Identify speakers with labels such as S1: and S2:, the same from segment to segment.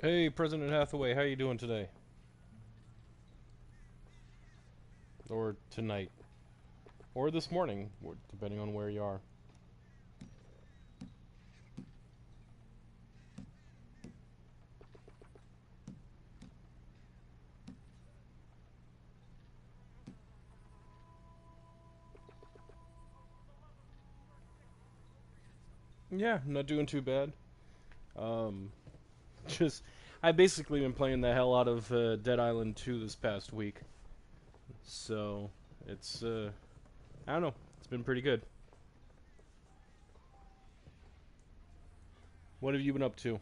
S1: Hey, President Hathaway, how you doing today? Or tonight? Or this morning, depending on where you are. Yeah, not doing too bad. Um, just, I basically been playing the hell out of Dead Island 2 this past week. So, it's, I don't know, it's been pretty good. What have you been up to?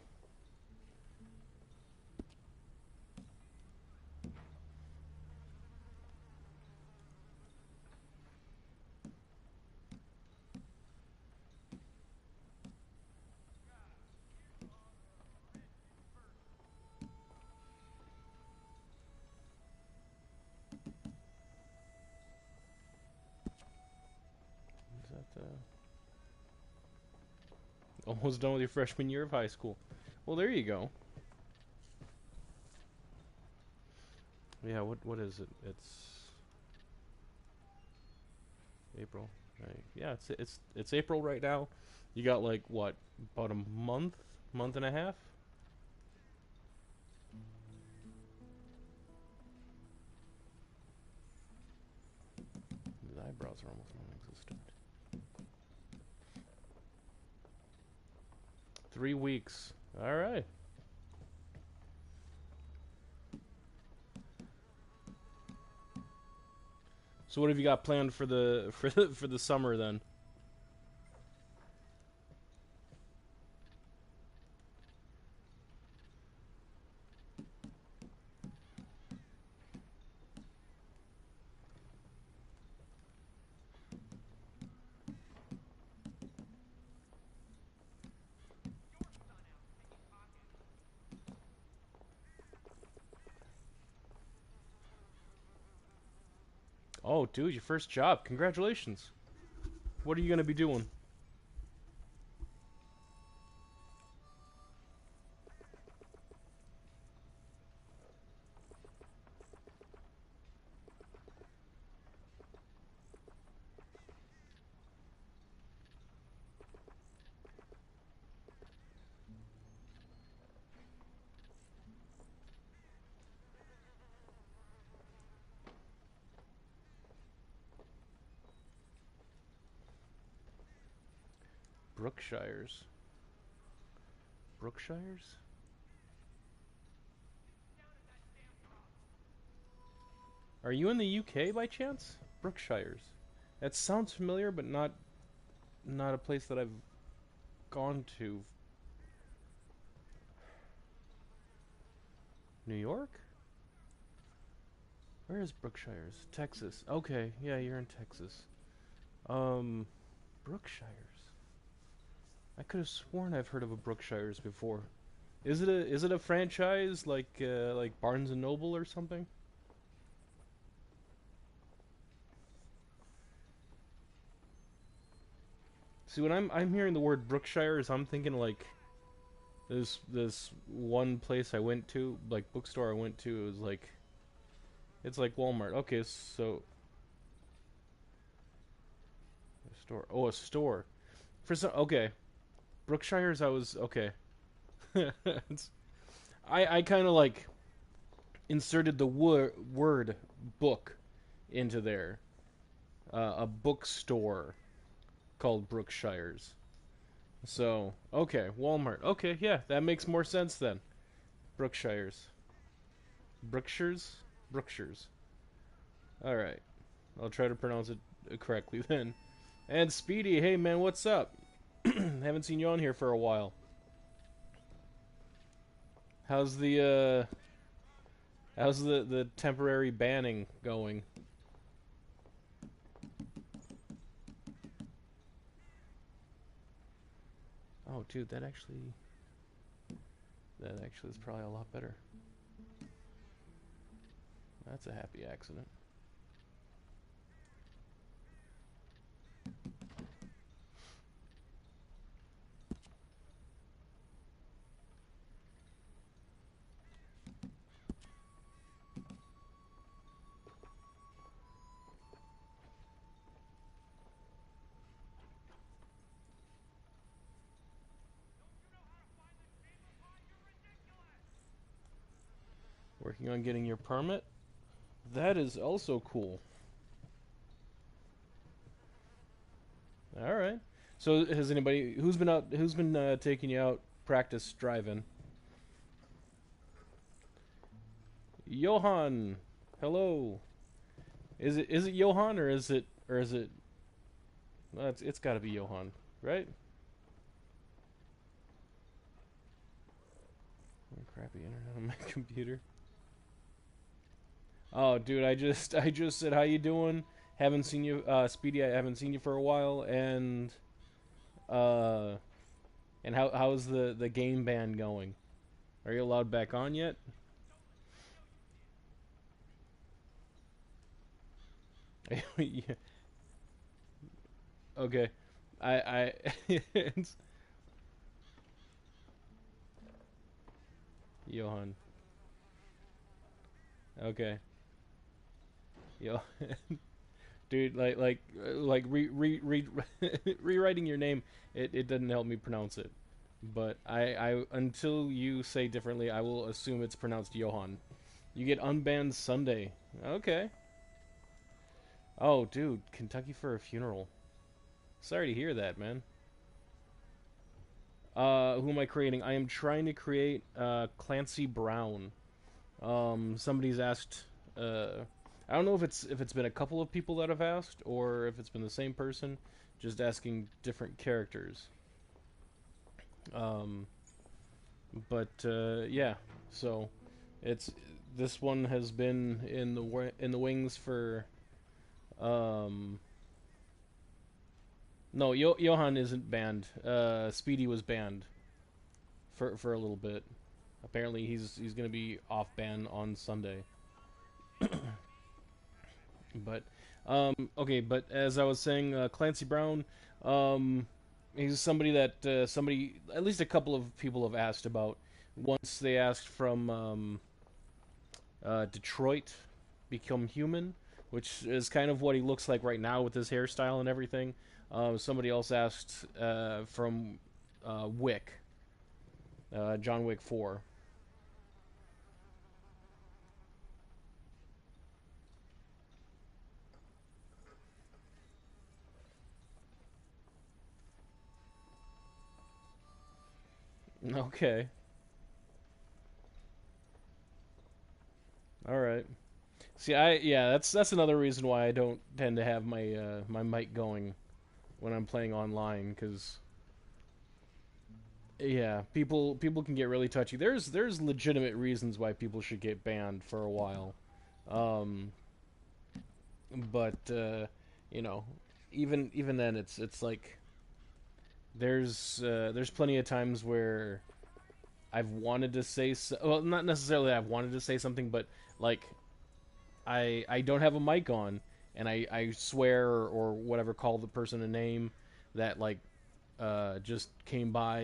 S1: Is that, almost done with your freshman year of high school? Well, there you go. Yeah, what is it? It's April. Right. Yeah, it's April right now. You got like what, about a month and a half? His eyebrows are almost non-existent. 3 weeks. All right. So what have you got planned for the for the summer then? Oh, dude, your first job. Congratulations. What are you gonna be doing? Brookshires. Brookshires? Are you in the UK by chance? Brookshires. That sounds familiar, but not a place that I've gone to. New York? Where is Brookshires? Texas. Okay, yeah, you're in Texas. Um, Brookshires. I could have sworn I've heard of a Brookshires before. Is it a franchise like Barnes and Noble or something? See, when I'm hearing the word Brookshires, I'm thinking like this one place I went to, like bookstore I went to. It was like it's like Walmart. Okay, so a store. Oh, a store. For some, okay, Brookshires. I was okay. I kind of like inserted the word book into there. A bookstore called Brookshires. So, okay, Walmart. Okay, yeah, that makes more sense then. Brookshires. Brookshires? Brookshires. Alright. I'll try to pronounce it correctly then. And Speedy, hey man, what's up? Haven't seen you on here for a while. How's the temporary banning going? Oh, dude, that actually is probably a lot better. That's a happy accident. Working on getting your permit? That is also cool. All right. So has anybody who's been taking you out practice driving? Johan, hello. Is it Johan or is it? Well, it's got to be Johan, right? Crappy internet on my computer. Oh, dude, I just said how you doing? Haven't seen you, Speedy. I haven't seen you for a while, uh, and how's the game ban going? Are you allowed back on yet? Yeah, okay, I it's Johan. Okay, yo, dude, like rewriting your name. It doesn't help me pronounce it, but I until you say differently, I will assume it's pronounced Johan. You get unbanned Sunday. Okay. Oh, dude, Kentucky for a funeral. Sorry to hear that, man. Who am I creating? I am trying to create Clancy Brown. Somebody's asked. I don't know if it's been a couple of people that have asked, or if it's been the same person, just asking different characters. Um, but yeah, so it's this one has been in the wings for um. No, Johan isn't banned. Speedy was banned for a little bit. Apparently, he's gonna be off ban on Sunday. But okay. But as I was saying, Clancy Brown, um, he's somebody that somebody at least a couple of people have asked about. Once they asked from Detroit, Become Human, which is kind of what he looks like right now with his hairstyle and everything. Somebody else asked from Wick, John Wick 4. Okay, all right. See, yeah, that's another reason why I don't tend to have my mic going when I'm playing online, because yeah, people can get really touchy. There's legitimate reasons why people should get banned for a while, um, but you know, even then, it's like there's plenty of times where I've wanted to say well, not necessarily I've wanted to say something, but like I don't have a mic on, and I swear or whatever, call the person a name that like just came by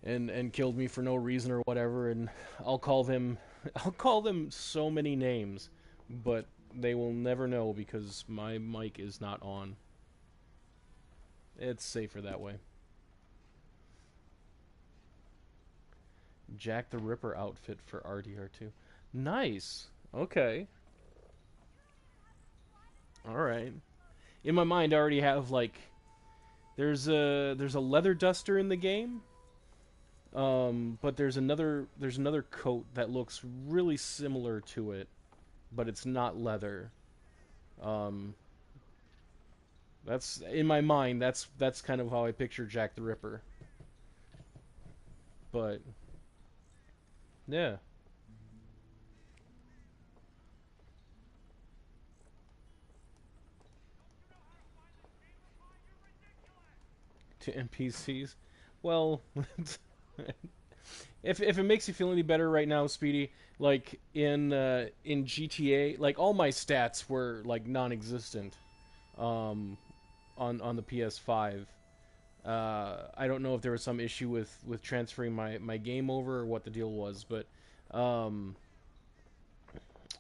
S1: and killed me for no reason or whatever, and I'll call them I'll call them so many names, but they will never know because my mic is not on. It's safer that way. Jack the Ripper outfit for RDR2. Nice. Okay. All right. In my mind, I already have like there's a leather duster in the game. But there's another coat that looks really similar to it, but it's not leather. Um, that's in my mind. That's kind of how I picture Jack the Ripper. But yeah, to NPCs. Well, if it makes you feel any better right now, Speedy, like in GTA, like all my stats were like non-existent um, on the PS5. I don't know if there was some issue with transferring my game over or what the deal was, but um,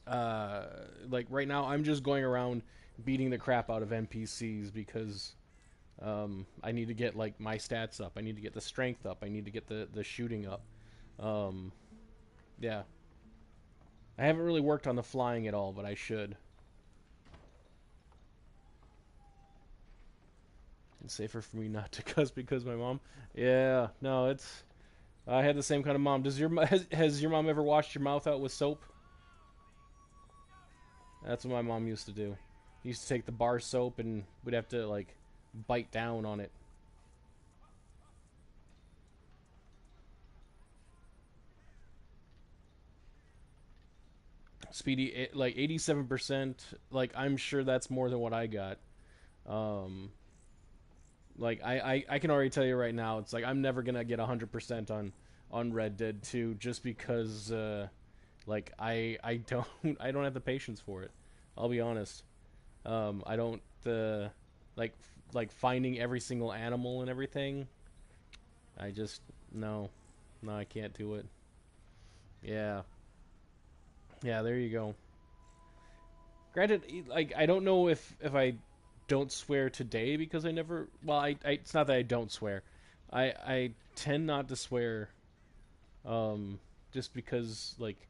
S1: uh, like right now I'm just going around beating the crap out of NPCs because I need to get like my stats up. I need to get the strength up. I need to get the shooting up. Um, yeah. I haven't really worked on the flying at all, but I should. It's safer for me not to cuss because my mom. Yeah, no, it's. I had the same kind of mom. Has your mom ever washed your mouth out with soap? That's what my mom used to do. Used to take the bar soap and we'd have to like bite down on it. Speedy, like 87%. Like I'm sure that's more than what I got. Um, like I can already tell you right now, it's like I'm never gonna get 100% on Red Dead 2 just because like I don't I don't have the patience for it. I'll be honest. I don't like like finding every single animal and everything. I just no, no, I can't do it. Yeah, yeah. There you go. Granted, like I don't know if I don't swear today because I never. Well, it's not that I don't swear. I tend not to swear, just because like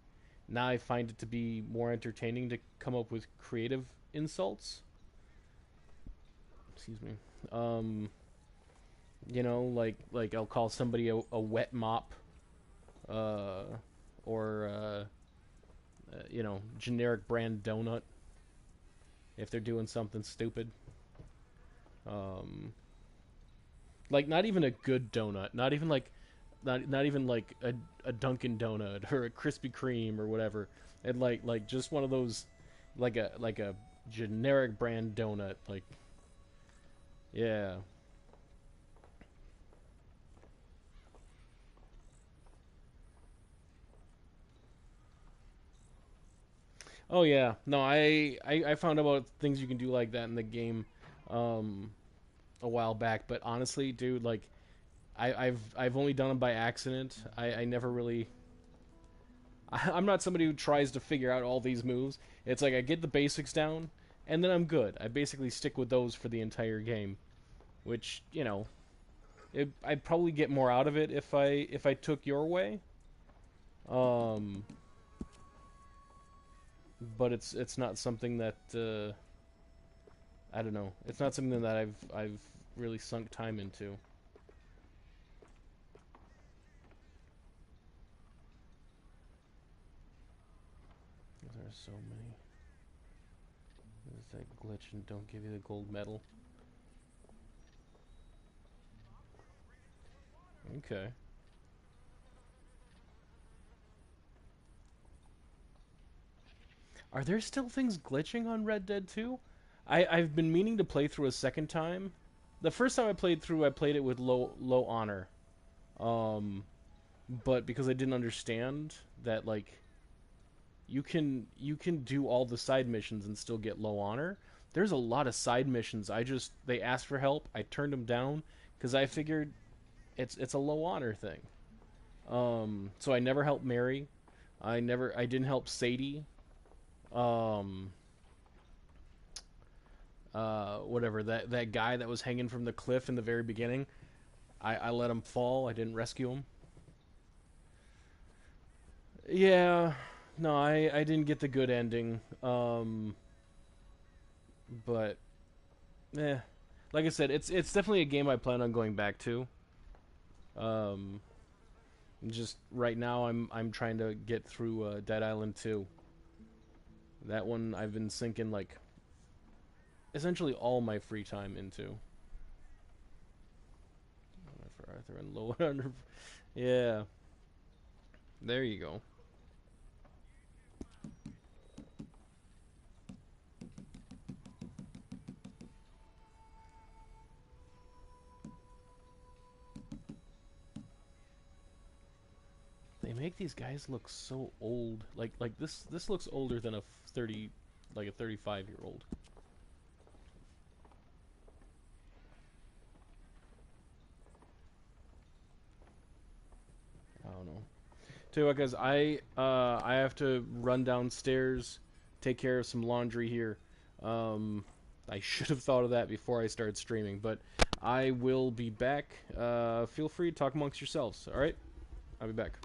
S1: now I find it to be more entertaining to come up with creative insults. Excuse me. Um, like I'll call somebody a wet mop, uh, or generic brand donut if they're doing something stupid. Um, like not even a good donut, not even like a Dunkin' Donut or a Krispy Kreme or whatever, and like just one of those like a generic brand donut. Like yeah. Oh yeah. No, I found about things you can do like that in the game, um, a while back. But honestly, dude, like I've only done them by accident. I never really. I'm not somebody who tries to figure out all these moves. It's like I get the basics down, and then I'm good. I basically stick with those for the entire game, which I'd probably get more out of it if I took your way. Um, but it's not something that I don't know. It's not something that I've really sunk time into. There are so many. There's that glitch and don't give you the gold medal. Okay. Are there still things glitching on Red Dead 2? I've been meaning to play through a second time. The first time I played through, I played it with low honor. Um, but because I didn't understand that like you can do all the side missions and still get low honor. There's a lot of side missions. They asked for help. I turned them down because I figured it's a low honor thing. So I never helped Mary. I didn't help Sadie. Um, whatever that guy that was hanging from the cliff in the very beginning. I let him fall. I didn't rescue him. Yeah, no, I didn't get the good ending. But eh, like I said, it's definitely a game I plan on going back to. Um, just right now, I'm trying to get through Dead Island 2. That one I've been sinking like essentially all my free time into. For Arthur and low under. Yeah, there you go. They make these guys look so old. Like this looks older than a 30 like a 35-year-old. I don't know. Tell you what, guys, I have to run downstairs, take care of some laundry here. I should have thought of that before I started streaming, but I will be back. Feel free to talk amongst yourselves. All right, I'll be back.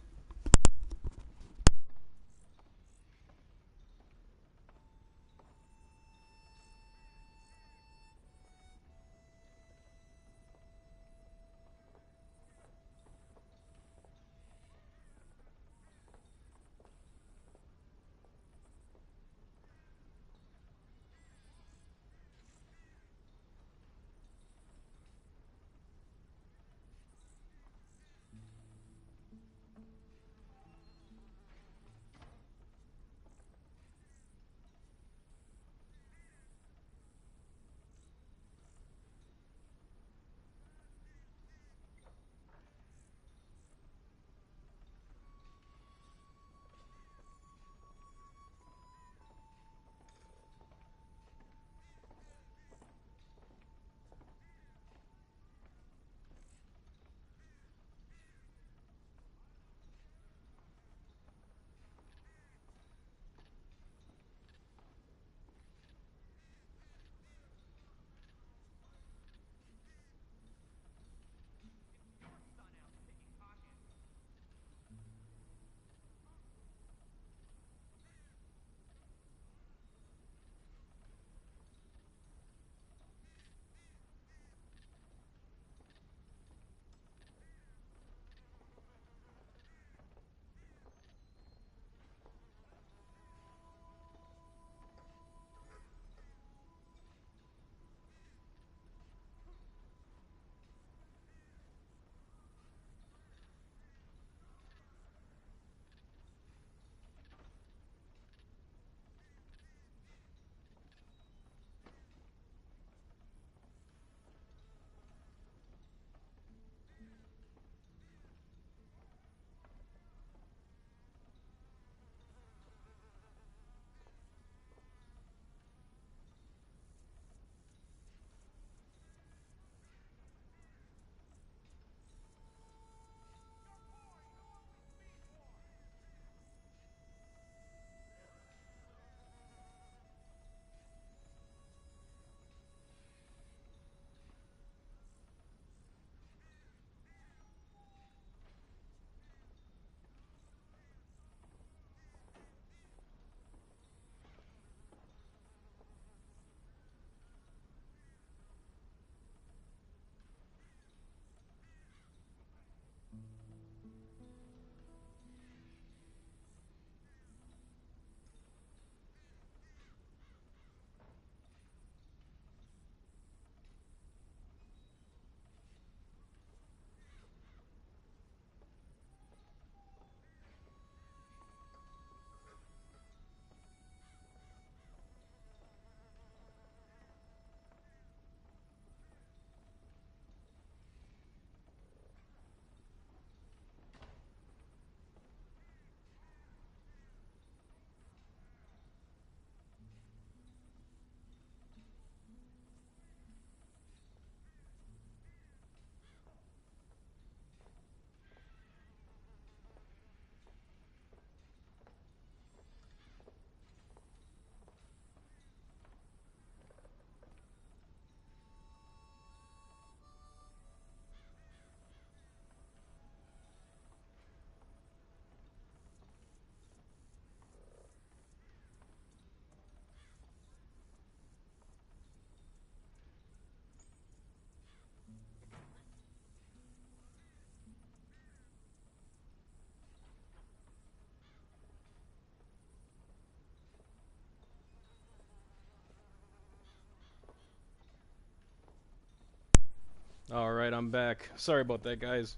S1: All right, I'm back. Sorry about that, guys.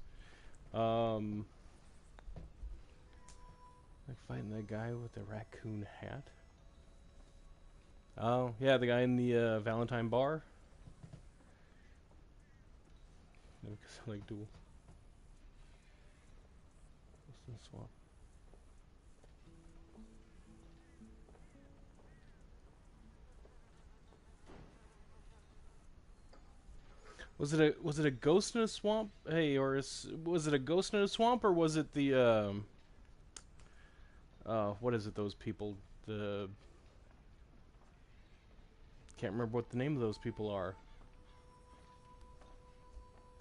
S1: Um, like fighting that guy with the raccoon hat. Oh, yeah, the guy in the Valentine bar. Like duel. What's this one? Was it a ghost in a swamp? Hey, was it a ghost in a swamp, or was it the what is it? Those people, the can't remember what the name of those people are.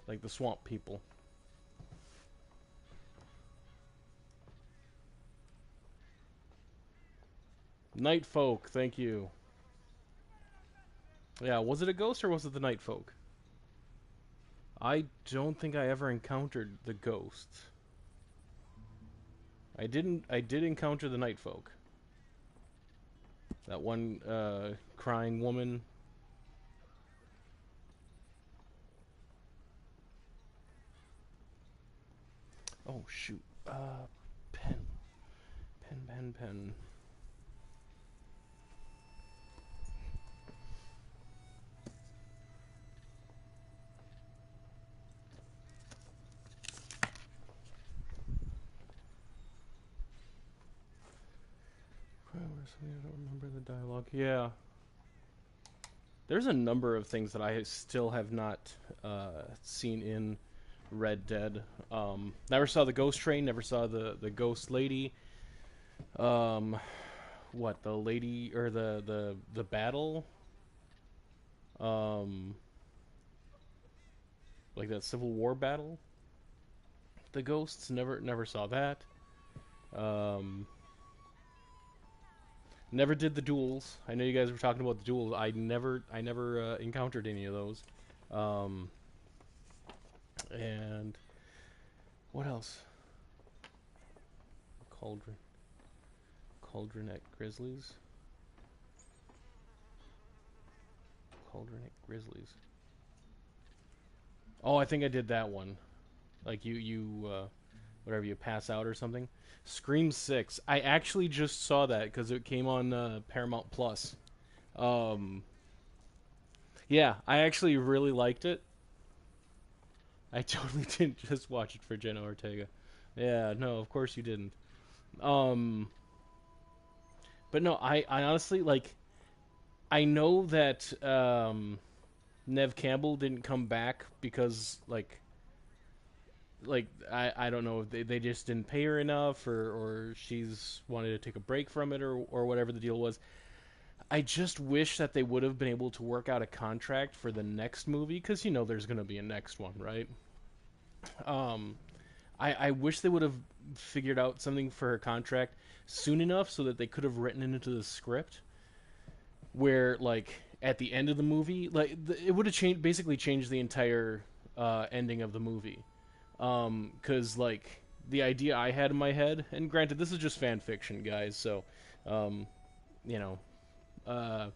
S1: Like the swamp people. Night folk, thank you. Yeah, was it a ghost or was it the night folk? I don't think I ever encountered the ghosts. I did encounter the night folk. That one crying woman. Oh shoot. Pen. Pen. I don't remember the dialogue. Yeah. There's a number of things that I still have not seen in Red Dead. Never saw the ghost train. Never saw the ghost lady. Um, what the lady or the battle? Um, like that Civil War battle. The ghosts never saw that. Um, Never did the duels. I know you guys were talking about the duels. I never encountered any of those. Um, and what else? Cauldron, Cauldron at Grizzlies. Cauldron at Grizzlies. Oh, I think I did that one. Like whatever, you pass out or something. Scream 6. I actually just saw that because it came on Paramount Plus. Um, yeah, I actually really liked it. I totally didn't just watch it for Jenna Ortega. Yeah, no, of course you didn't. Um, but no, I honestly like. I know that Nev Campbell didn't come back because I don't know if they just didn't pay her enough or she's wanted to take a break from it or whatever the deal was. I just wish that they would have been able to work out a contract for the next movie because there's going to be a next one, right? Um, I wish they would have figured out something for her contract soon enough so that they could have written it into the script where like at the end of the movie it would have basically changed the entire ending of the movie because like the idea I had in my head, and granted this is just fan fiction, guys, so um, you know, uh,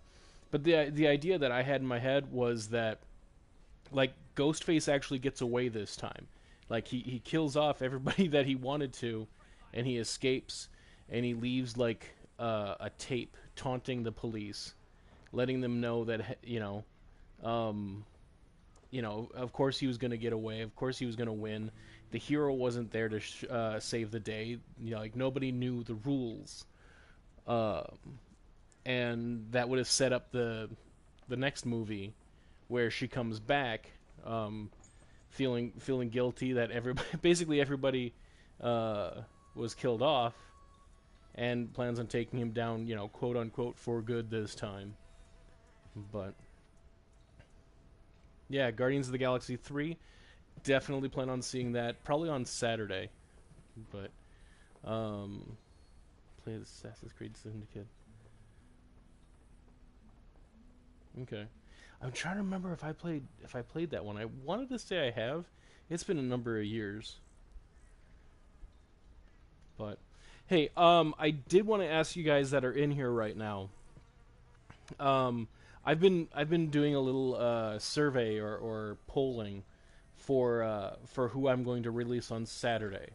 S1: but the idea that I had in my head was that like Ghostface actually gets away this time, like he kills off everybody that he wanted to, and he escapes, and he leaves like a tape taunting the police, letting them know that um, of course he was going to get away. Of course he was going to win. The hero wasn't there to save the day. Like nobody knew the rules, uh, and that would have set up the next movie where she comes back, um, feeling guilty that everybody basically everybody was killed off, and plans on taking him down, quote unquote for good this time. But yeah, Guardians of the Galaxy 3. Definitely plan on seeing that. Probably on Saturday. But, play the Assassin's Creed Syndicate. Okay. I'm trying to remember if I played that one. I wanted to say I have. It's been a number of years. But, hey, I did want to ask you guys that are in here right now. Um, I've been doing a little survey or polling for who I'm going to release on Saturday.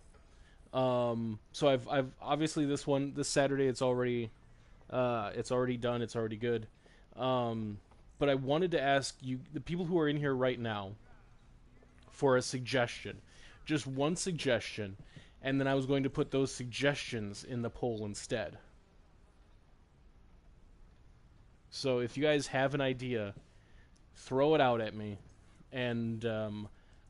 S1: So I've obviously this Saturday it's already done, it's already good. But I wanted to ask you, the people who are in here right now, for a suggestion, just one suggestion, and then I was going to put those suggestions in the poll instead. So if you guys have an idea, throw it out at me, and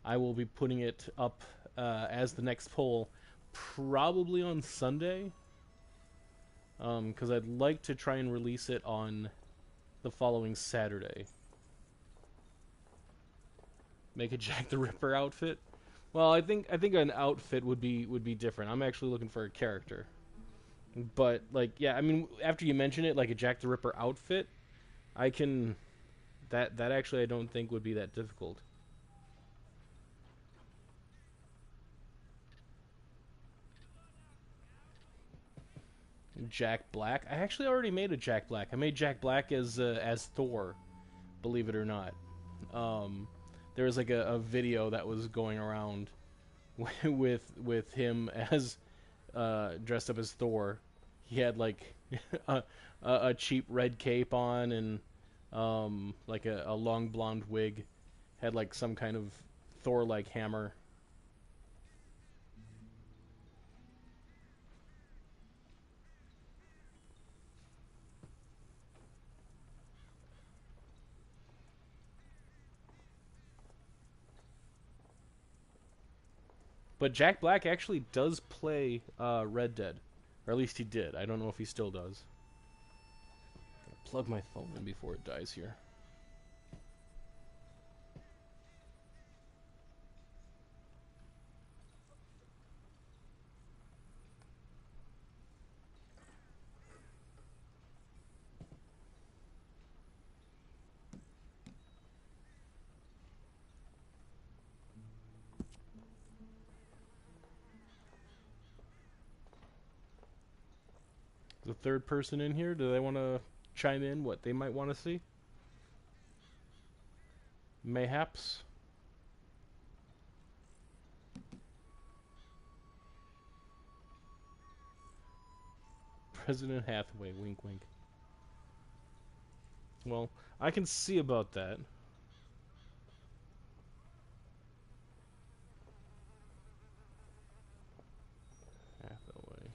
S1: I will be putting it up as the next poll, probably on Sunday, because I'd like to try and release it on the following Saturday. Make a Jack the Ripper outfit. Well, I think an outfit would be different. I'm actually looking for a character. But like, yeah, I mean, after you mention it, like a Jack the Ripper outfit, I can. That actually I don't think would be that difficult. Jack Black. I actually already made a Jack Black. I made Jack Black as Thor, believe it or not. There was like a video that was going around with him as dressed up as Thor. He had like a cheap red cape on and like a long blonde wig. Had like some kind of Thor-like hammer. But Jack Black actually does play Red Dead. Or at least he did. I don't know if he still does. Plug my phone in before it dies here. The third person in here, do they want to chime in what they might want to see? Mayhaps? President Hathaway, wink wink. Well, I can see about that. Hathaway.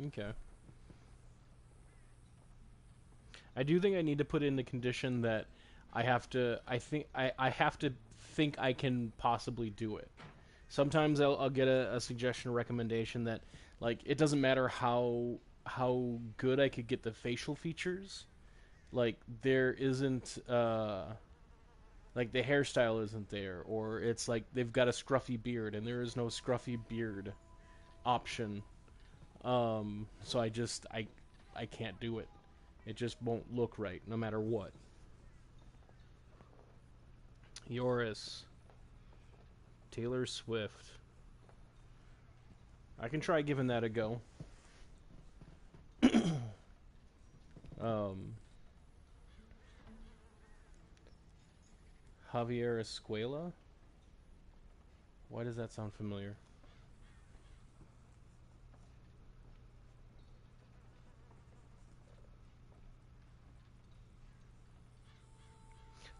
S1: Okay. I do think I need to put in the condition that I have to. I have to think I can possibly do it. Sometimes I'll get a suggestion or recommendation that like it doesn't matter how good I could get the facial features, like there isn't like the hairstyle isn't there, or it's like they've got a scruffy beard and there is no scruffy beard option. So I can't do it. It just won't look right, no matter what. Yoris. Taylor Swift. I can try giving that a go. Javier Escuela? Why does that sound familiar?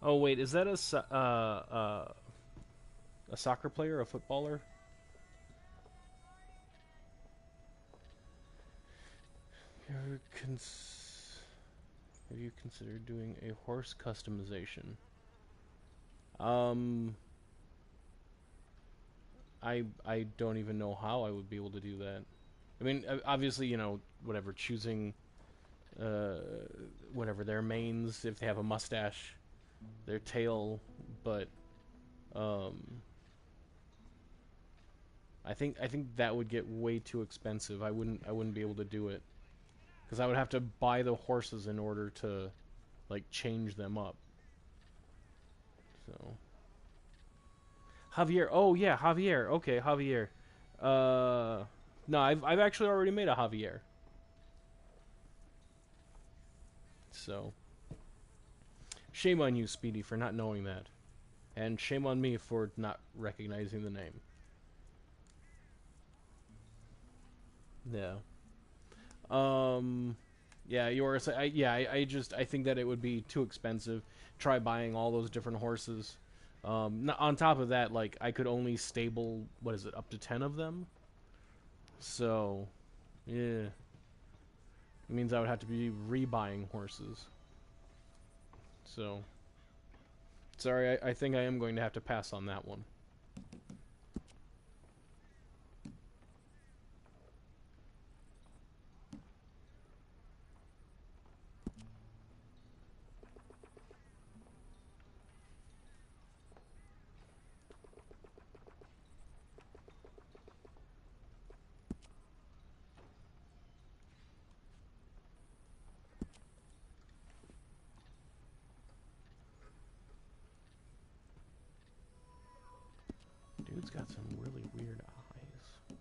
S1: Oh wait, is that a soccer player, a footballer? Have you considered doing a horse customization? I don't even know how I would be able to do that. I mean, obviously, you know, whatever, choosing whatever their manes, if they have a mustache, their tail, but I think that would get way too expensive. I wouldn't be able to do it because I would have to buy the horses in order to like change them up. So Javier, oh yeah, Javier. Okay, Javier. No, I've actually already made a Javier. So Shame on you, Speedy, for not knowing that. And shame on me for not recognizing the name. Yeah. Yeah, yours. I think that it would be too expensive. Try buying all those different horses. On top of that, like I could only stable what is it, up to 10 of them. So, yeah, it means I would have to be rebuying horses. So, sorry, I think I am going to have to pass on that one. Dude's got some really weird eyes.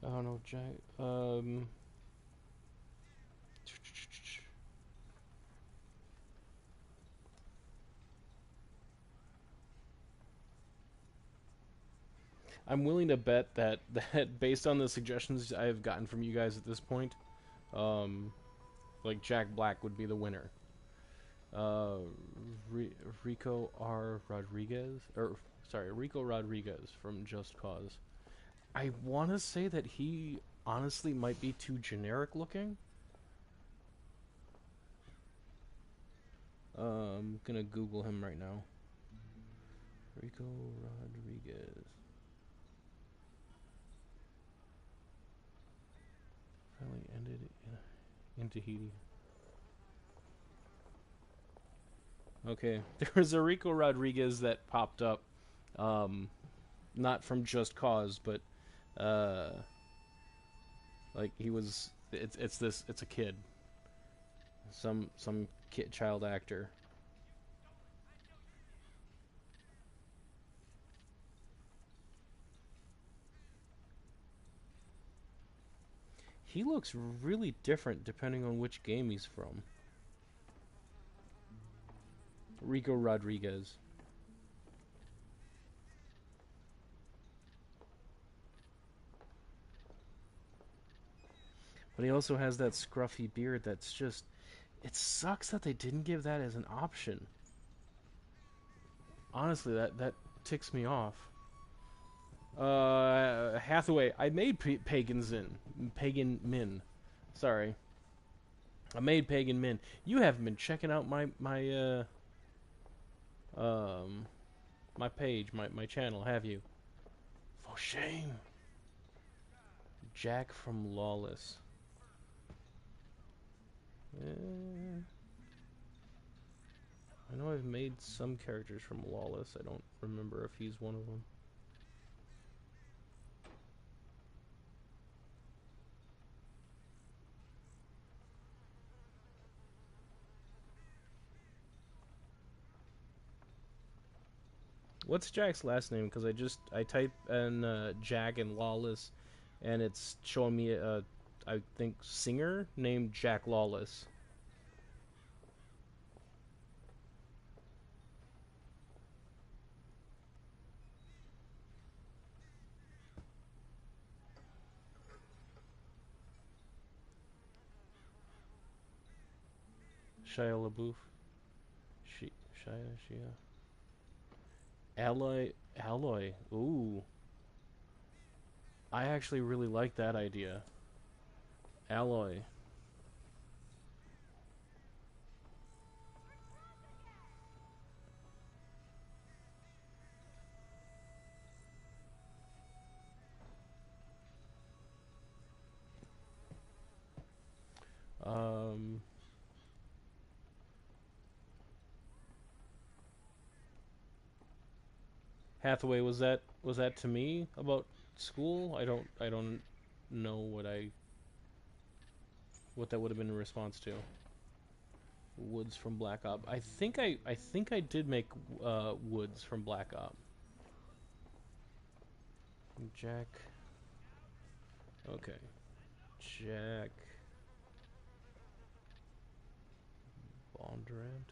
S1: I don't know, Jack. I'm willing to bet that based on the suggestions I have gotten from you guys at this point, um, like Jack Black would be the winner. Uh, Rico R. Rodriguez, or sorry, Rico Rodriguez from Just Cause. I want to say that he honestly might be too generic looking. I'm gonna Google him right now. Rico Rodriguez. Finally ended in Tahiti. Okay, there was a Rico Rodriguez that popped up, not from Just Cause, but uh, like he was. It's a kid, some kid child actor. He looks really different depending on which game he's from. Rico Rodriguez. But he also has that scruffy beard that's just... It sucks that they didn't give that as an option. Honestly, that ticks me off. Hathaway, I made Pagan Min. Sorry. I made Pagan Min. You haven't been checking out my page, my channel, have you? For shame. Jack from Lawless. I know I've made some characters from Lawless. I don't remember if he's one of them. What's Jack's last name? Because I type in Jack and Lawless, and it's showing me a I think singer named Jack Lawless. Shia LaBeouf. She Shia. Alloy. Ooh. I actually really like that idea. Alloy. Um, Hathaway, was that to me about school? I don't know what that would have been in response to. Woods from Black Op. I think I did make Woods from Black Op. Jack. Okay. Jack Bondurant.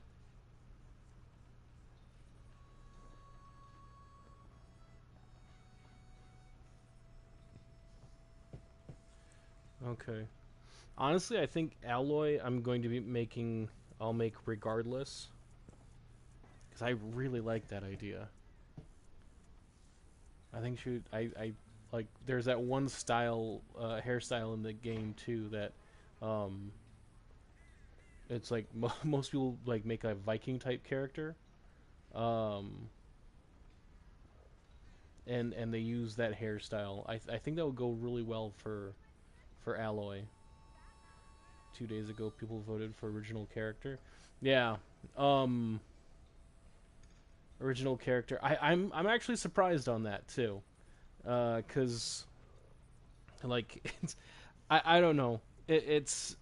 S1: Okay. Honestly, I think Alloy I'm going to be making. I'll make regardless. Because I really like that idea. I think she. I like. There's that one style, hairstyle in the game too that, um, it's like most people like make a Viking type character, um, and they use that hairstyle. I think that would go really well for Alloy. 2 days ago, people voted for original character. Yeah, um, original character. I'm actually surprised on that too, because like I don't know. It's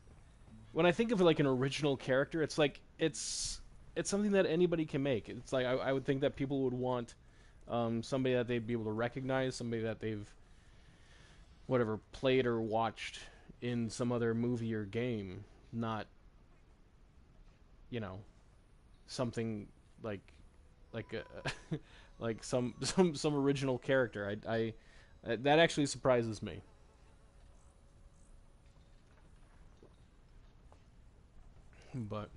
S1: when I think of like an original character, it's like it's something that anybody can make. It's like I would think that people would want somebody that they'd be able to recognize, somebody that they've whatever played or watched in some other movie or game, not something like a like some original character. I that actually surprises me. But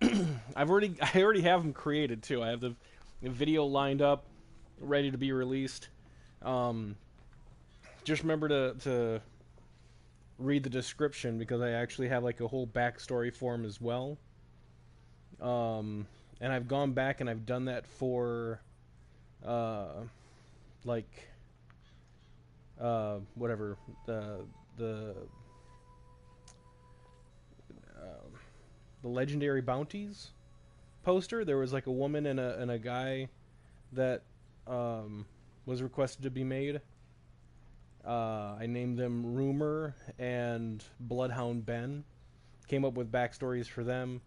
S1: I already have them created too. I have the video lined up, ready to be released. Um, just remember to read the description because I actually have like a whole backstory for him as well. And I've gone back and I've done that for uh, like whatever the uh, the legendary bounties poster. There was like a woman and a guy that was requested to be made. I named them Rumor and Bloodhound Ben. Came up with backstories for them.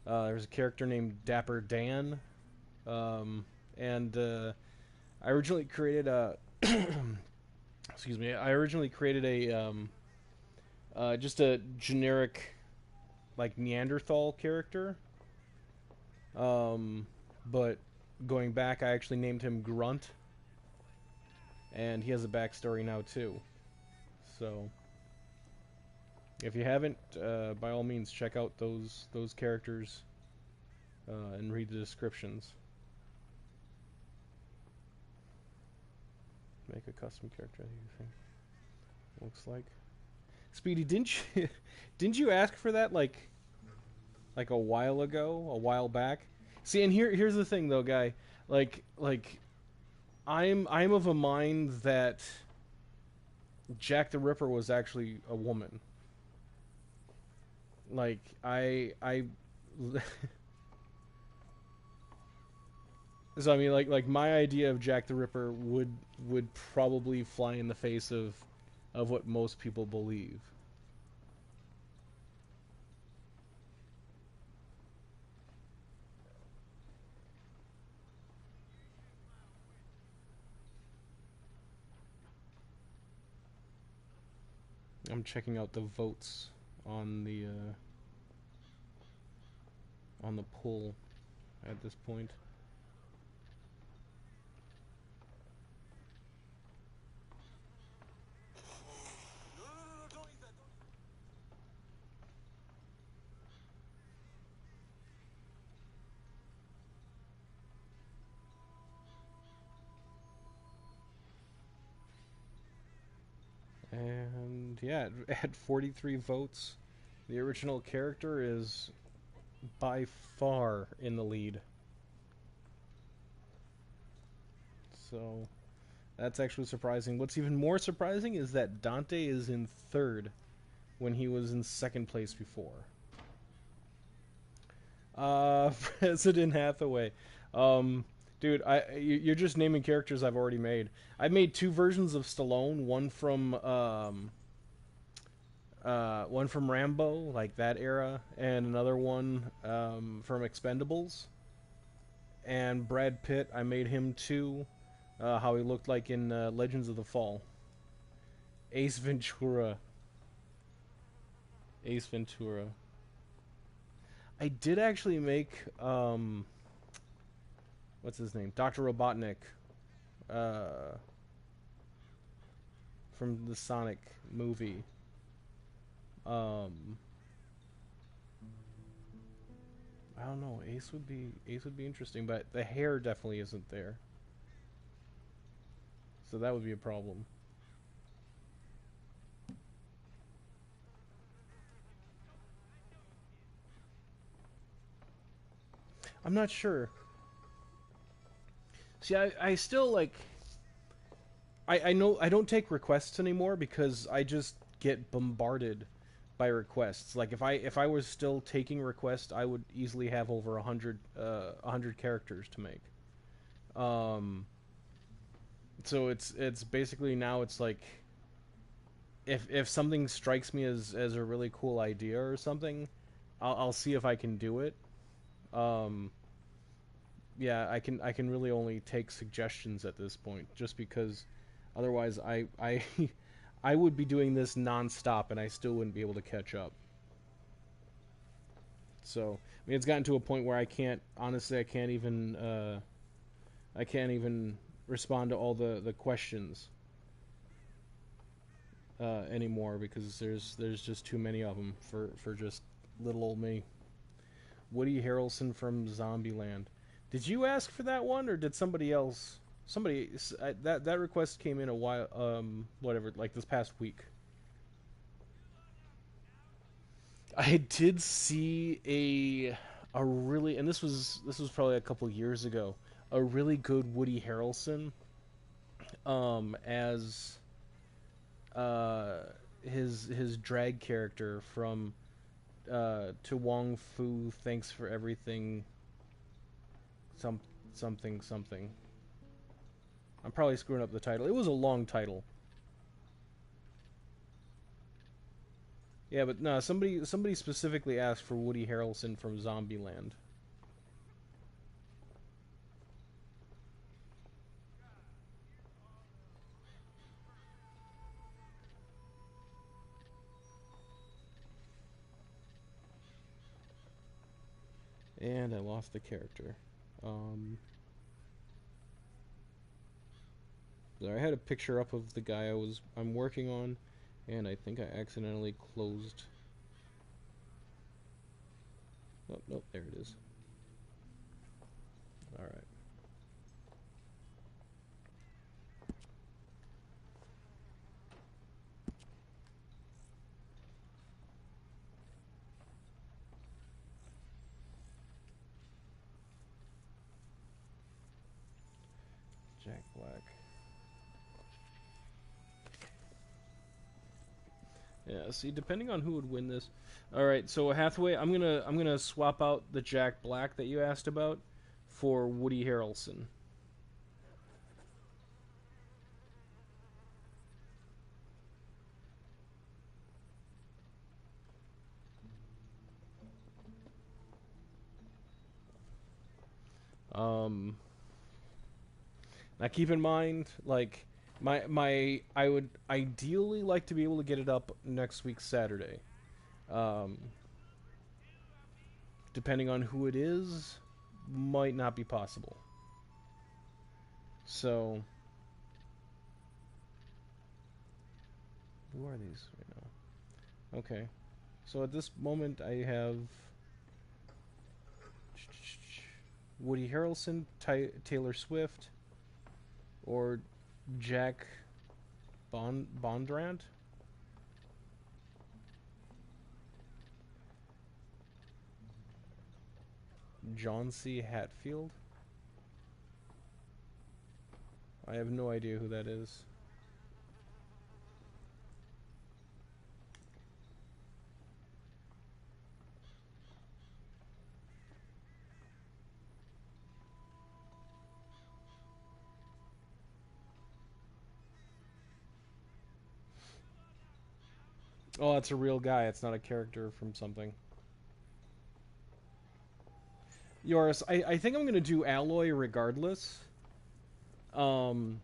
S1: There's a character named Dapper Dan, and I originally created a. Excuse me. I originally created a just a generic like Neanderthal character. But going back, I actually named him Grunt, and he has a backstory now too. So, if you haven't, by all means, check out those characters and read the descriptions. Make a custom character. You think looks like Speedy? Didn't you ask for that like a while ago, a while back? See, and here's the thing though, guy. Like I'm of a mind that Jack the Ripper was actually a woman. Like I so I mean like my idea of Jack the Ripper would probably fly in the face of what most people believe. I'm checking out the votes on the poll at this point. And yeah, at 43 votes, the original character is by far in the lead. So that's actually surprising. What's even more surprising is that Dante is in third when he was in second place before. President Hathaway. Dude, you're just naming characters I've already made. I made two versions of Stallone. One from one from Rambo, like that era, and another one from Expendables. And Brad Pitt, I made him too, how he looked like in Legends of the Fall. Ace Ventura. Ace Ventura. I did actually make what's his name? Dr. Robotnik uh, from the Sonic movie. Um, I don't know. Ace would be interesting, but the hair definitely isn't there, so that would be a problem. I'm not sure. See, I still like. I know I don't take requests anymore because I just get bombarded by requests. Like if I was still taking requests, I would easily have over 100 characters to make. Um, so it's basically now it's like if something strikes me as a really cool idea or something, I'll see if I can do it. Um, yeah, I can really only take suggestions at this point, just because otherwise I I would be doing this nonstop and I still wouldn't be able to catch up. So I mean, it's gotten to a point where I can't honestly I can't even respond to all the questions anymore because there's just too many of them for just little old me. Woody Harrelson from Zombieland. Did you ask for that one, or did somebody else? Somebody that request came in a while, whatever, like this past week. I did see a really, and this was probably a couple years ago, a really good Woody Harrelson, as uh his drag character from To Wong Fu. Thanks for everything. Some something something. I'm probably screwing up the title. It was a long title. Yeah, but no, somebody specifically asked for Woody Harrelson from Zombieland. And I lost the character. Um, I had a picture up of the guy I'm working on, and I think I accidentally closed. Oh, nope, there it is. All right. Jack Black. Yeah, see, depending on who would win this. All right, so Hathaway, I'm gonna swap out the Jack Black that you asked about for Woody Harrelson. Um, Now keep in mind, like my I would ideally like to be able to get it up next week Saturday. Um, Depending on who it is, might not be possible. So who are these right now? Okay, so at this moment I have Woody Harrelson, Taylor Swift, or Jack Bondrant. John C. Hatfield. I have no idea who that is. Oh, it's a real guy. It's not a character from something. Yoris, I think I'm gonna do Alloy regardless. Um,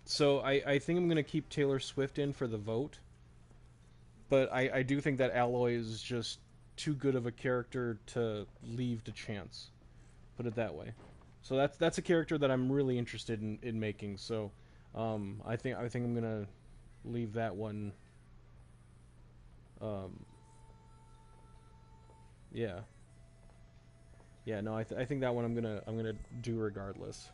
S1: so I think I'm gonna keep Taylor Swift in for the vote, but I do think that Alloy is just too good of a character to leave to chance. Put it that way. So that's a character that I'm really interested in making. So, I think I'm gonna leave that one. Um, yeah, yeah. No, I think that one I'm gonna do regardless.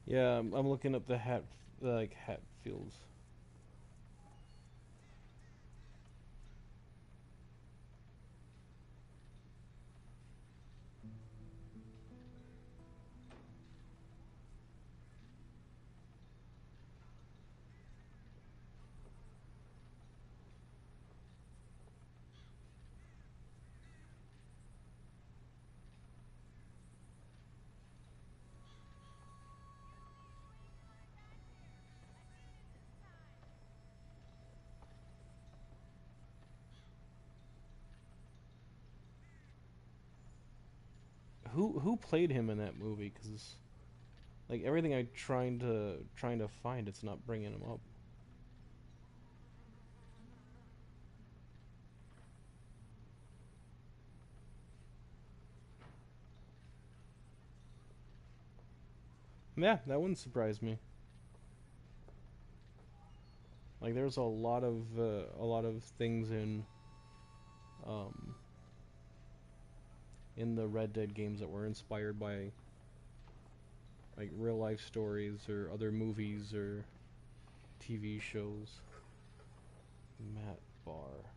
S1: Yeah, I'm looking up the hat fields. Who played him in that movie? Because like everything I trying to find, it's not bringing him up. Yeah, that wouldn't surprise me. Like there's a lot of things um in the Red Dead games that were inspired by like real life stories or other movies or TV shows. Matt Barr.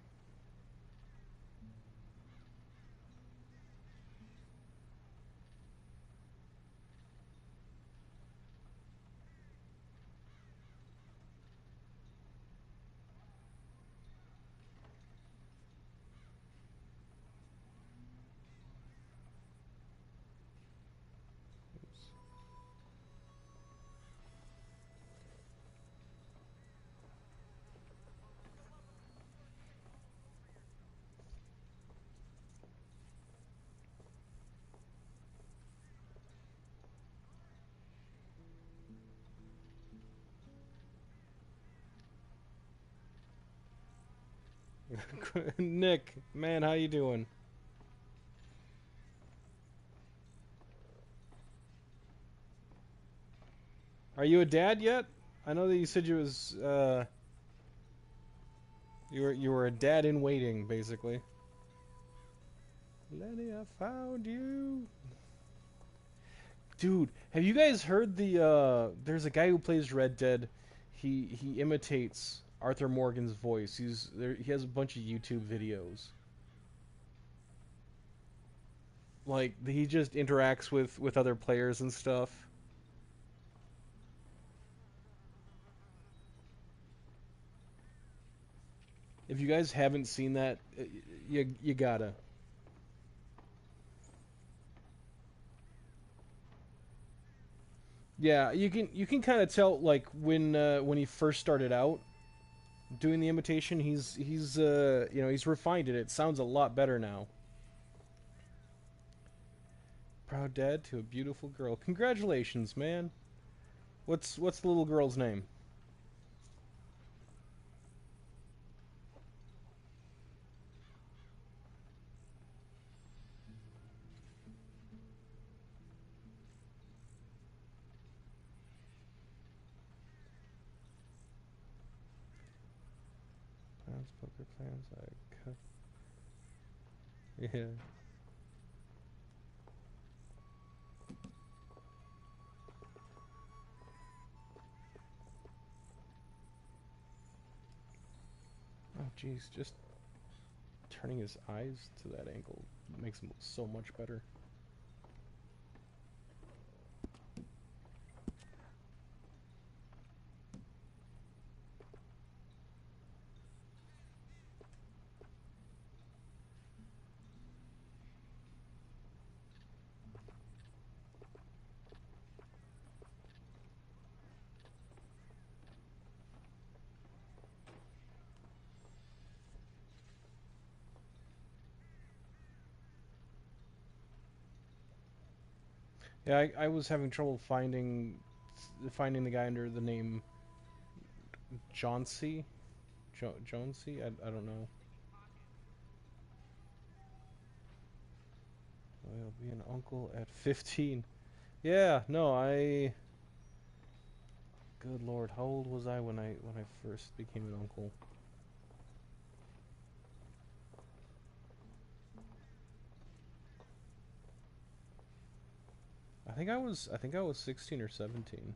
S1: Nick, man, how you doing? Are you a dad yet? I know that you said you were a dad in waiting, basically. Lenny, I found you. Dude, have you guys heard there's a guy who plays Red Dead. He imitates Arthur Morgan's voice. He has a bunch of YouTube videos. Like he just interacts with other players and stuff. If you guys haven't seen that, you gotta. Yeah, you can kind of tell like when he first started out doing the imitation, he's refined it. It sounds a lot better now. Proud dad to a beautiful girl. Congratulations, man. What's the little girl's name? Plans, poker plans. Yeah. Oh, jeez, just turning his eyes to that angle makes him look so much better. Yeah, I was having trouble finding the guy under the name Johnsy. Jonesy? I don't know. I'll be an uncle at 15. Yeah, no, I. Good lord, how old was I when I first became an uncle? I think I was 16 or 17.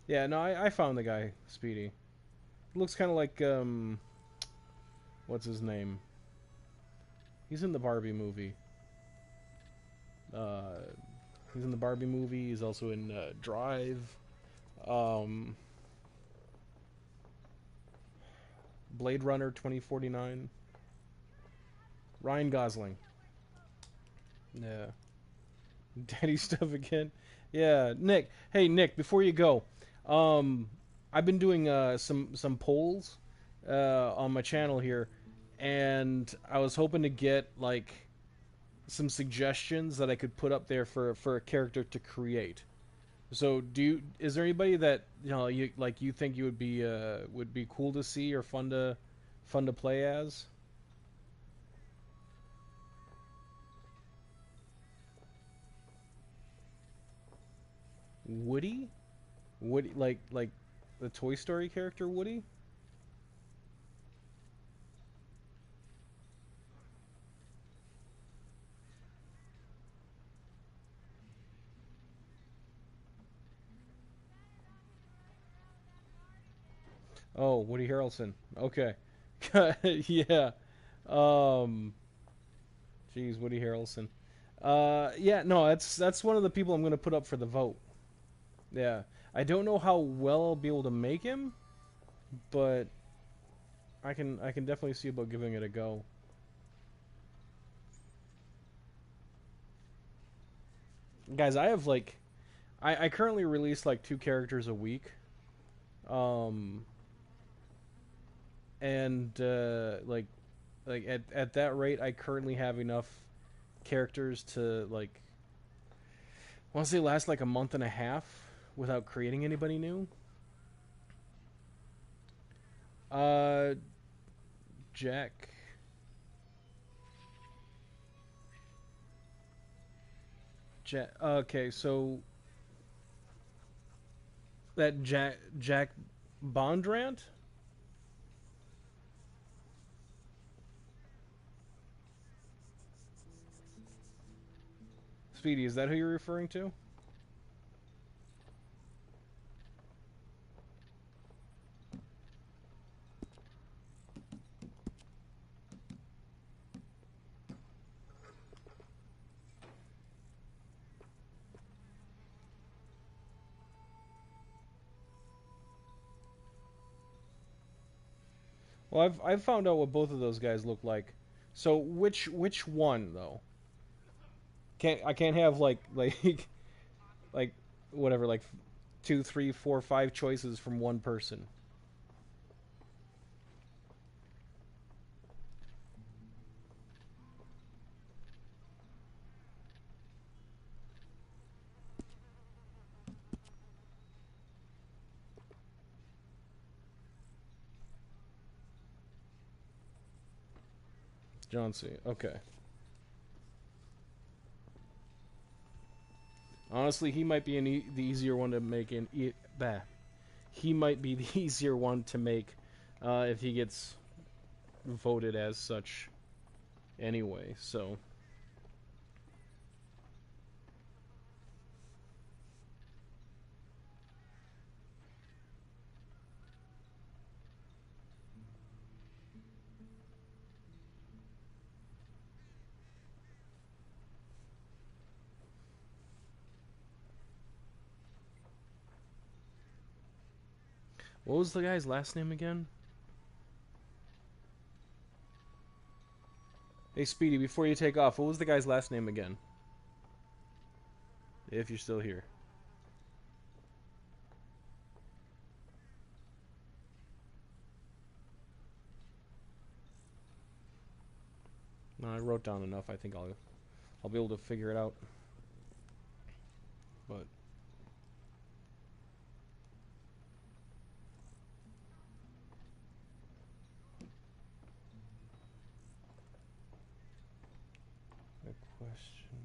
S1: Yeah, no, I found the guy, Speedy. Looks kind of like what's his name? He's in the Barbie movie. Uh, he's in the Barbie movie. He's also in Drive. Um, Blade Runner 2049. Ryan Gosling. Yeah. Daddy stuff again. Yeah, Nick. Hey, Nick. Before you go, um, I've been doing some polls on my channel here, and I was hoping to get like some suggestions that I could put up there for a character to create. So, is there anybody that you think you would be cool to see or fun to play as? Woody? Woody like the Toy Story character Woody? Oh, Woody Harrelson. Okay. Yeah. Um Jeez, Woody Harrelson. Yeah, no, that's one of the people I'm going to put up for the vote. Yeah. I don't know how well I'll be able to make him, but I can definitely see about giving it a go. Guys, I have like I currently release like two characters a week. Um and at that rate I currently have enough characters to like I want to say last like a month and a half without creating anybody new. Uh Jack. Jack. Okay, so that Jack Bondrant? Speedy, is that who you're referring to? Well, I've found out what both of those guys look like. So which one though? I can't have like whatever like two, three, four, five choices from one person. John C. Okay. Honestly, he might be the easier one to make bah. He might be the easier one to make if he gets voted as such anyway. So what was the guy's last name again? Hey, Speedy, before you take off, what was the guy's last name again? If you're still here. I wrote down enough. I think I'll be able to figure it out. But a question.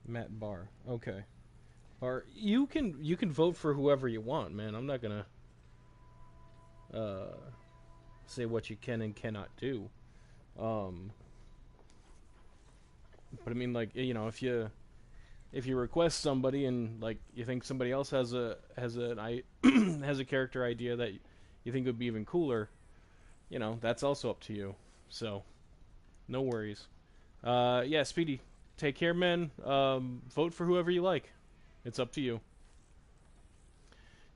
S1: Matt Barr. Okay. Barr, you can vote for whoever you want, man. I'm not gonna uh, say what you can and cannot do. Um, but I mean, like, if you request somebody and like you think somebody else has a character idea that you think would be even cooler, that's also up to you. So no worries. Yeah, Speedy, take care, man. Vote for whoever you like. It's up to you.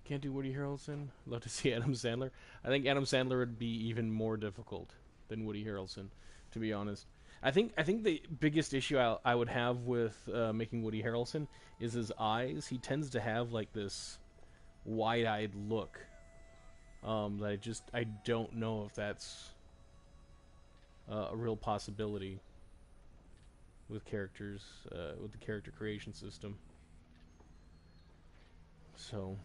S1: Can't do Woody Harrelson. Love to see Adam Sandler. I think Adam Sandler would be even more difficult than Woody Harrelson, to be honest. I think the biggest issue I would have with making Woody Harrelson is his eyes. He tends to have like this wide-eyed look. That I don't know if that's a real possibility with characters, with the character creation system. So,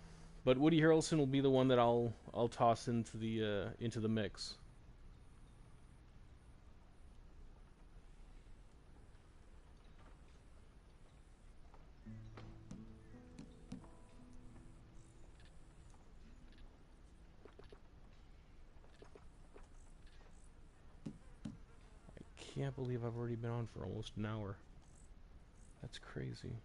S1: but Woody Harrelson will be the one that I'll toss into the mix. Can't believe I've already been on for almost an hour. That's crazy.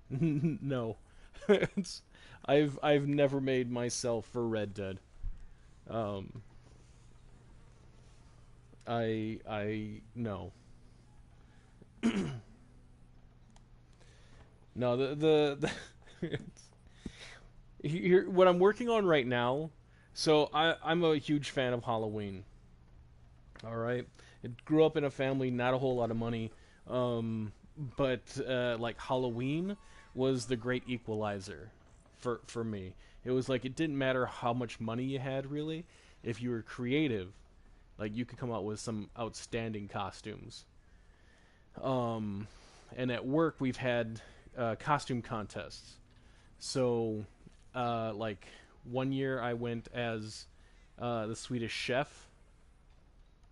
S1: No. I've never made myself for Red Dead. Um I no. No, the here what I'm working on right now. So I'm a huge fan of Halloween. All right, it grew up in a family, not a whole lot of money, um, but like Halloween was the great equalizer for me. It was like it didn't matter how much money you had, really. If you were creative, like you could come out with some outstanding costumes. Um, and at work we've had costume contests. So, like one year I went as the Swedish chef.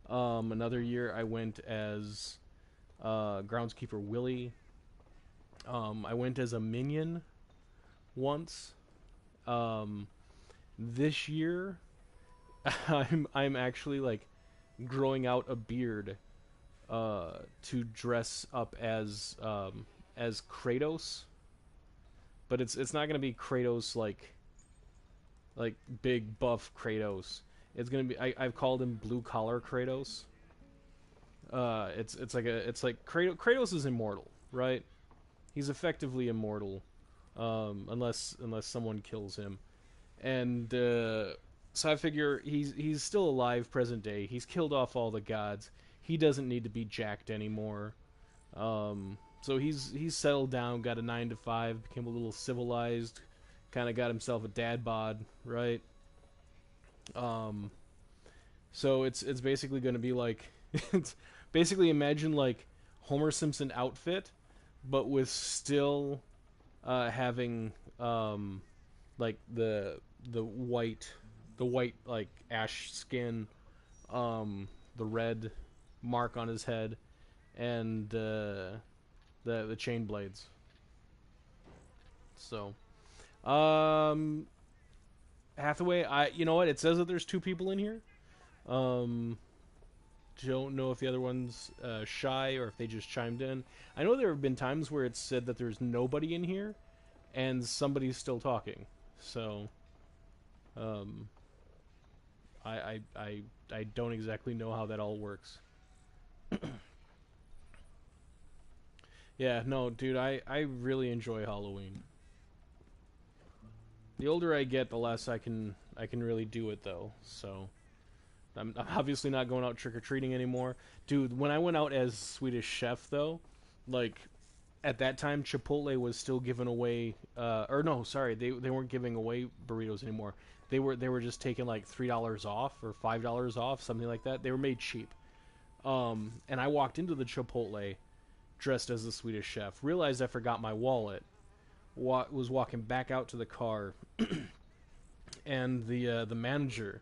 S1: Another year I went as groundskeeper Willie. I went as a minion once. Um, this year I'm actually like growing out a beard to dress up as Kratos, but it's not gonna be Kratos like big buff Kratos. It's gonna be I've called him blue collar Kratos. It's like Kratos is immortal, right? He's effectively immortal, unless someone kills him, and so I figure he's still alive present day. He's killed off all the gods. He doesn't need to be jacked anymore. So he's settled down, got a 9 to 5, became a little civilized, kind of got himself a dad bod, right? Um, so it's basically going to be like it's basically imagine like Homer Simpson outfit, but with still having like the white like ash skin, the red mark on his head, and the chain blades. So, um, Hathaway, you know what? It says that there's 2 people in here. Um, don't know if the other one's shy or if they just chimed in. I know there have been times where it's said that there's nobody in here, and somebody's still talking. So, um, I don't exactly know how that all works. Yeah, no, dude, I really enjoy Halloween. The older I get, the less I can really do it though. So, I'm obviously not going out trick or treating anymore, dude. When I went out as Swedish Chef, though, like at that time, Chipotle was still giving away, or no, sorry, they weren't giving away burritos anymore. They were just taking like $3 off or $5 off, something like that. They were made cheap. And I walked into the Chipotle dressed as the Swedish Chef, realized I forgot my wallet, was walking back out to the car, and the manager,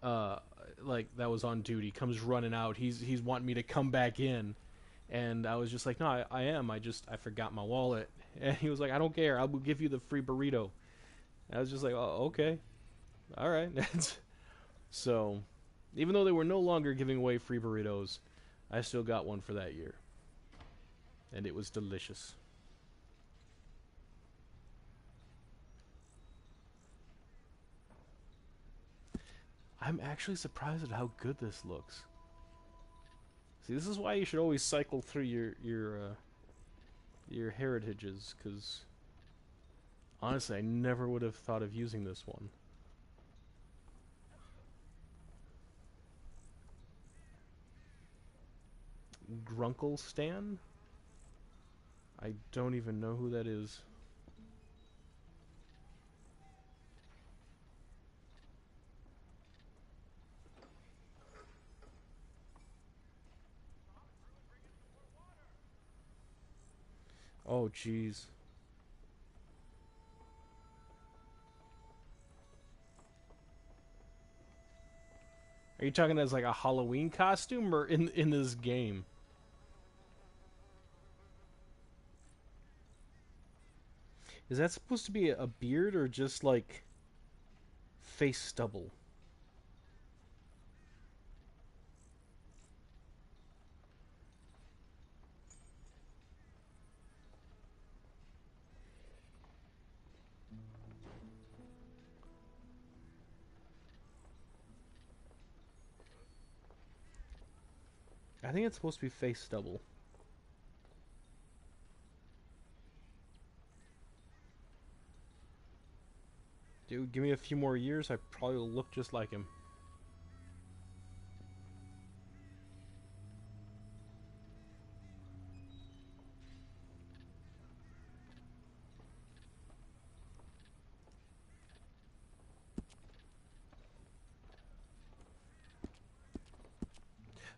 S1: uh, like that was on duty, comes running out. He's wanting me to come back in, and I was just like, no, I am. I forgot my wallet, and he was like, I don't care. I will give you the free burrito. And I was just like, oh, okay, all right. So, even though they were no longer giving away free burritos, I still got one for that year, and it was delicious. I'm actually surprised at how good this looks. See, this is why you should always cycle through your heritages, because honestly, I never would have thought of using this one. Grunkle Stan? I don't even know who that is. Oh, jeez. Are you talking as like a Halloween costume or in this game? Is that supposed to be a beard or just like face stubble? I think it's supposed to be face stubble. Dude, give me a few more years, I probably will look just like him.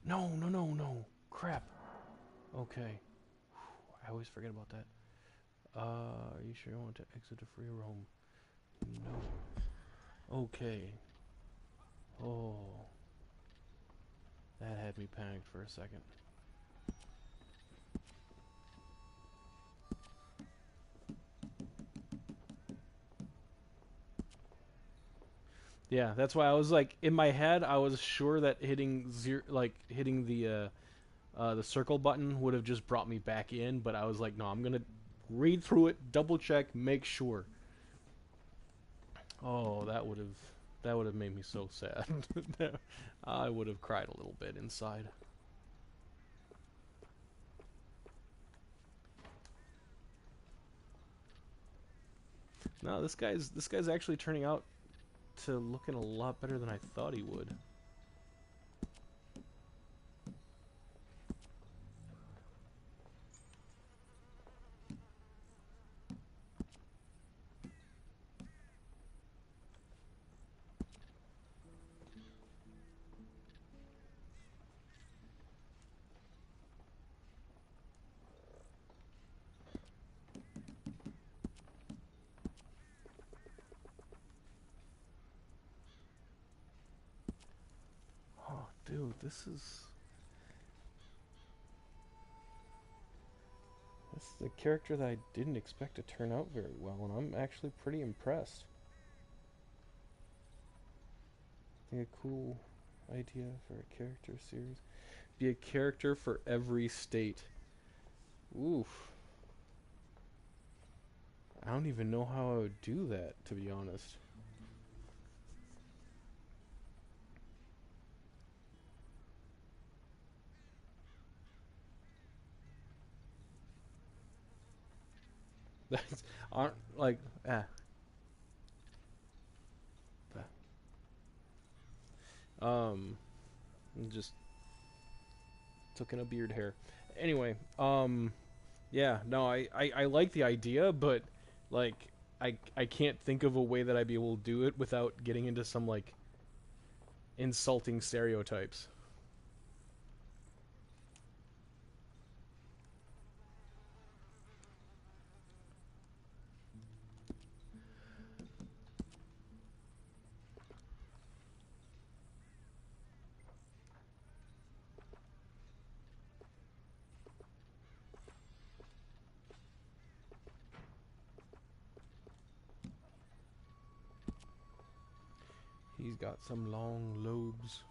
S1: No, no, no, no. Crap. Okay. I always forget about that. Are you sure you want to exit a free roam? No. Okay. Oh. That had me panicked for a second. Yeah, that's why I was like, in my head, I was sure that hitting zero, like hitting the circle button would have just brought me back in, but I was like, no, I'm gonna read through it, double check, make sure. Oh, that would have made me so sad. I would have cried a little bit inside. No, this guy's actually turning out to looking a lot better than I thought he would. Oh, dude, this is a character that I didn't expect to turn out very well, and I'm actually pretty impressed. I think a cool idea for a character series. Be a character for every state. Oof. I don't even know how I would do that, to be honest. That's aren't like ah. Um, just took in a beard hair. Anyway, yeah, no, I like the idea, but like I can't think of a way that I'd be able to do it without getting into some like insulting stereotypes. He's got some long lobes.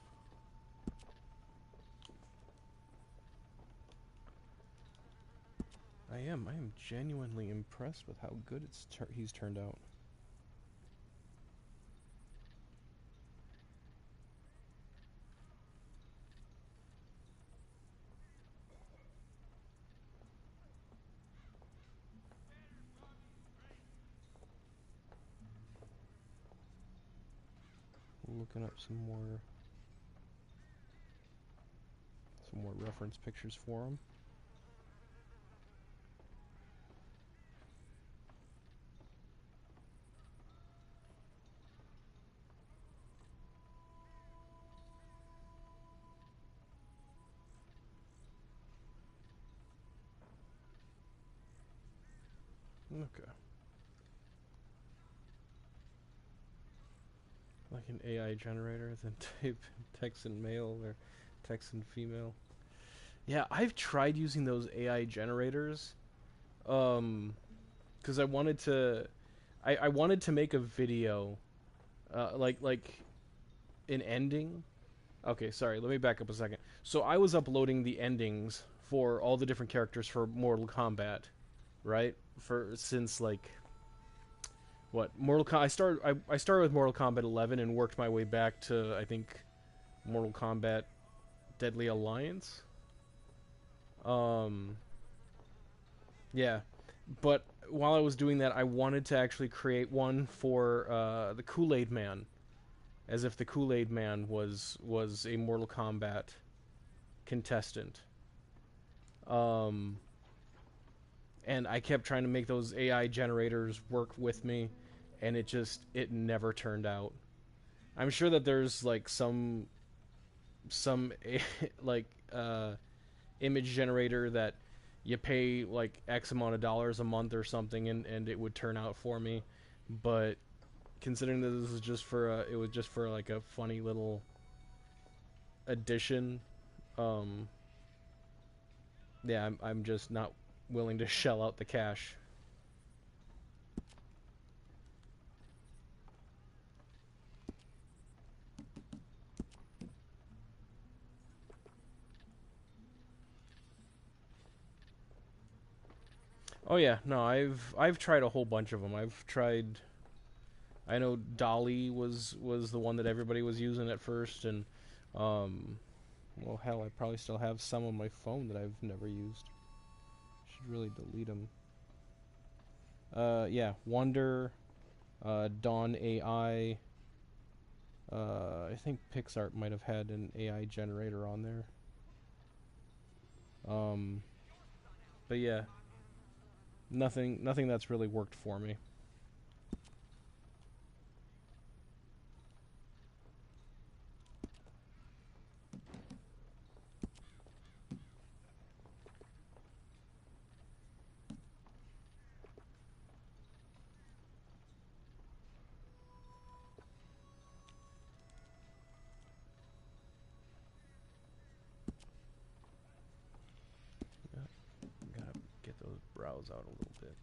S1: I am genuinely impressed with how good he's turned out. Looking up some more reference pictures for him. Okay. Like an AI generator, then type text and male or text and female. Yeah, I've tried using those AI generators. Because I wanted to make a video, like an ending. Okay, sorry. Let me back up a second. So I was uploading the endings for all the different characters for Mortal Kombat, right? For since like what Mortal Kombat. I started with Mortal Kombat 11 and worked my way back to I think Mortal Kombat Deadly Alliance. Um, yeah, but while I was doing that, I wanted to actually create one for the Kool-Aid Man, as if the Kool-Aid Man was a Mortal Kombat contestant. Um, and I kept trying to make those AI generators work with me, and it never turned out. I'm sure that there's like some like image generator that you pay like X amount of dollars a month or something, and it would turn out for me. But considering that this is just for it was just for like a funny little addition, um, yeah, I'm just not willing to shell out the cash. Oh yeah, no, I've tried a whole bunch of them. I've tried. I know Dolly was the one that everybody was using at first, and um, well, hell, I probably still have some on my phone that I've never used. Should really delete them. Yeah, Wonder, Dawn AI. I think PixArt might have had an AI generator on there. Um, but yeah, nothing that's really worked for me. Yeah, gotta get those brows out a little bit.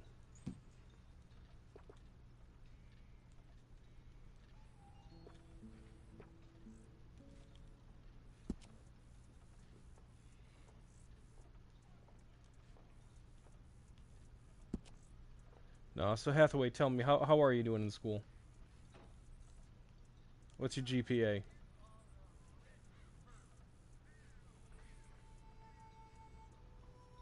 S1: No, so Hathaway, tell me how are you doing in school? What's your GPA?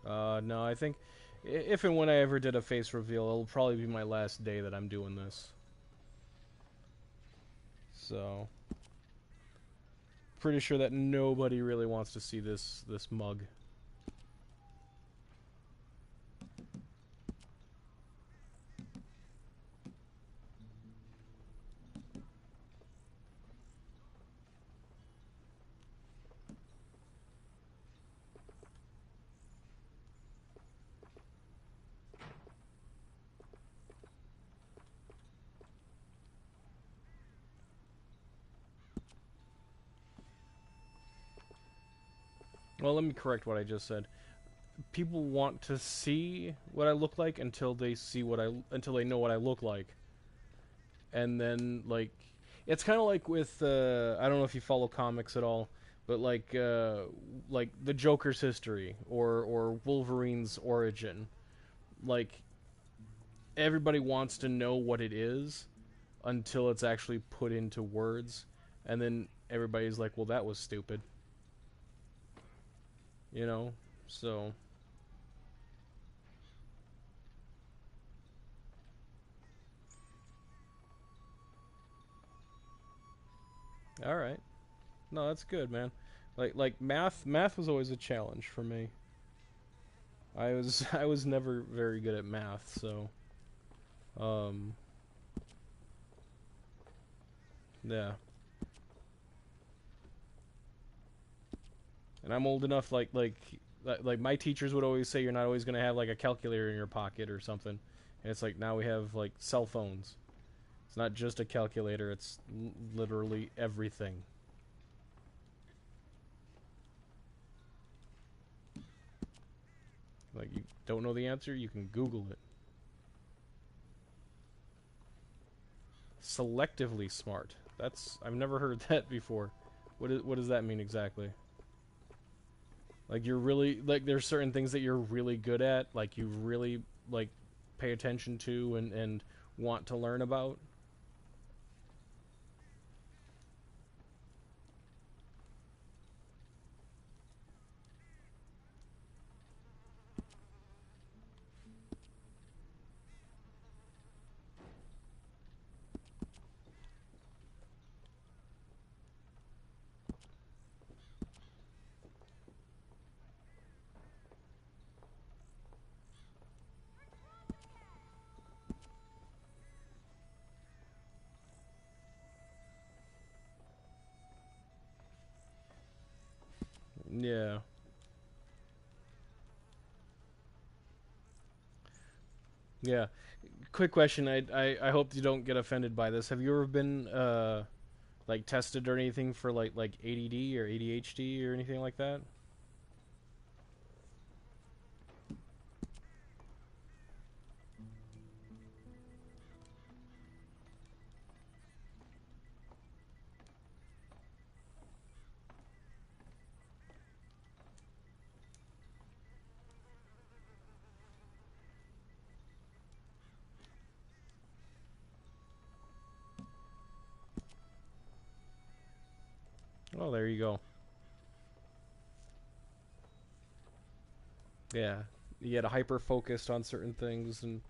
S1: No, I think if and when I ever did a face reveal, it'll probably be my last day that I'm doing this. So, pretty sure that nobody really wants to see this mug. Well, let me correct what I just said. People want to see what I look like until they see until they know what I look like. And then like it's kind of like with I don't know if you follow comics at all, but like the Joker's history or Wolverine's origin. Like everybody wants to know what it is until it's actually put into words, and then everybody's like, "Well, that was stupid." You know? So, all right. No, that's good, man. Like math was always a challenge for me. I was never very good at math, so um yeah. And I'm old enough like my teachers would always say you're not always going to have like a calculator in your pocket or something. And it's like now we have like cell phones. It's not just a calculator, it's literally everything. Like you don't know the answer, you can Google it. Selectively smart. That's I've never heard that before. What does that mean exactly? Like you're really like there's certain things that you're really good at, like you really like pay attention to and want to learn about. Yeah. Yeah. Quick question. I hope you don't get offended by this. Have you ever been like tested or anything for like ADD or ADHD or anything like that? Oh, there you go. Yeah. You get hyper focused on certain things and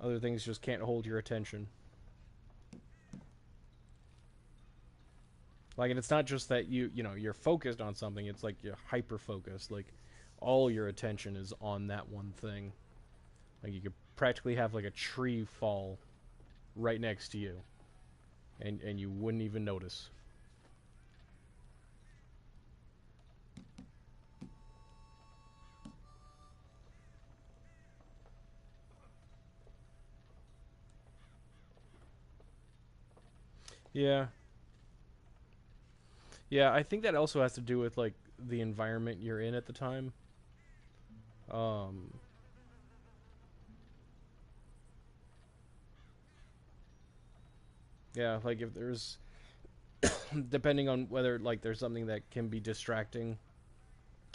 S1: other things just can't hold your attention. Like, and it's not just that you're focused on something. It's like you're hyper focused. Like, all your attention is on that one thing. Like, you could practically have like a tree fall right next to you, and you wouldn't even notice. Yeah, yeah. I think that also has to do with like the environment you're in at the time. Um, yeah, like if there's depending on whether like there's something that can be distracting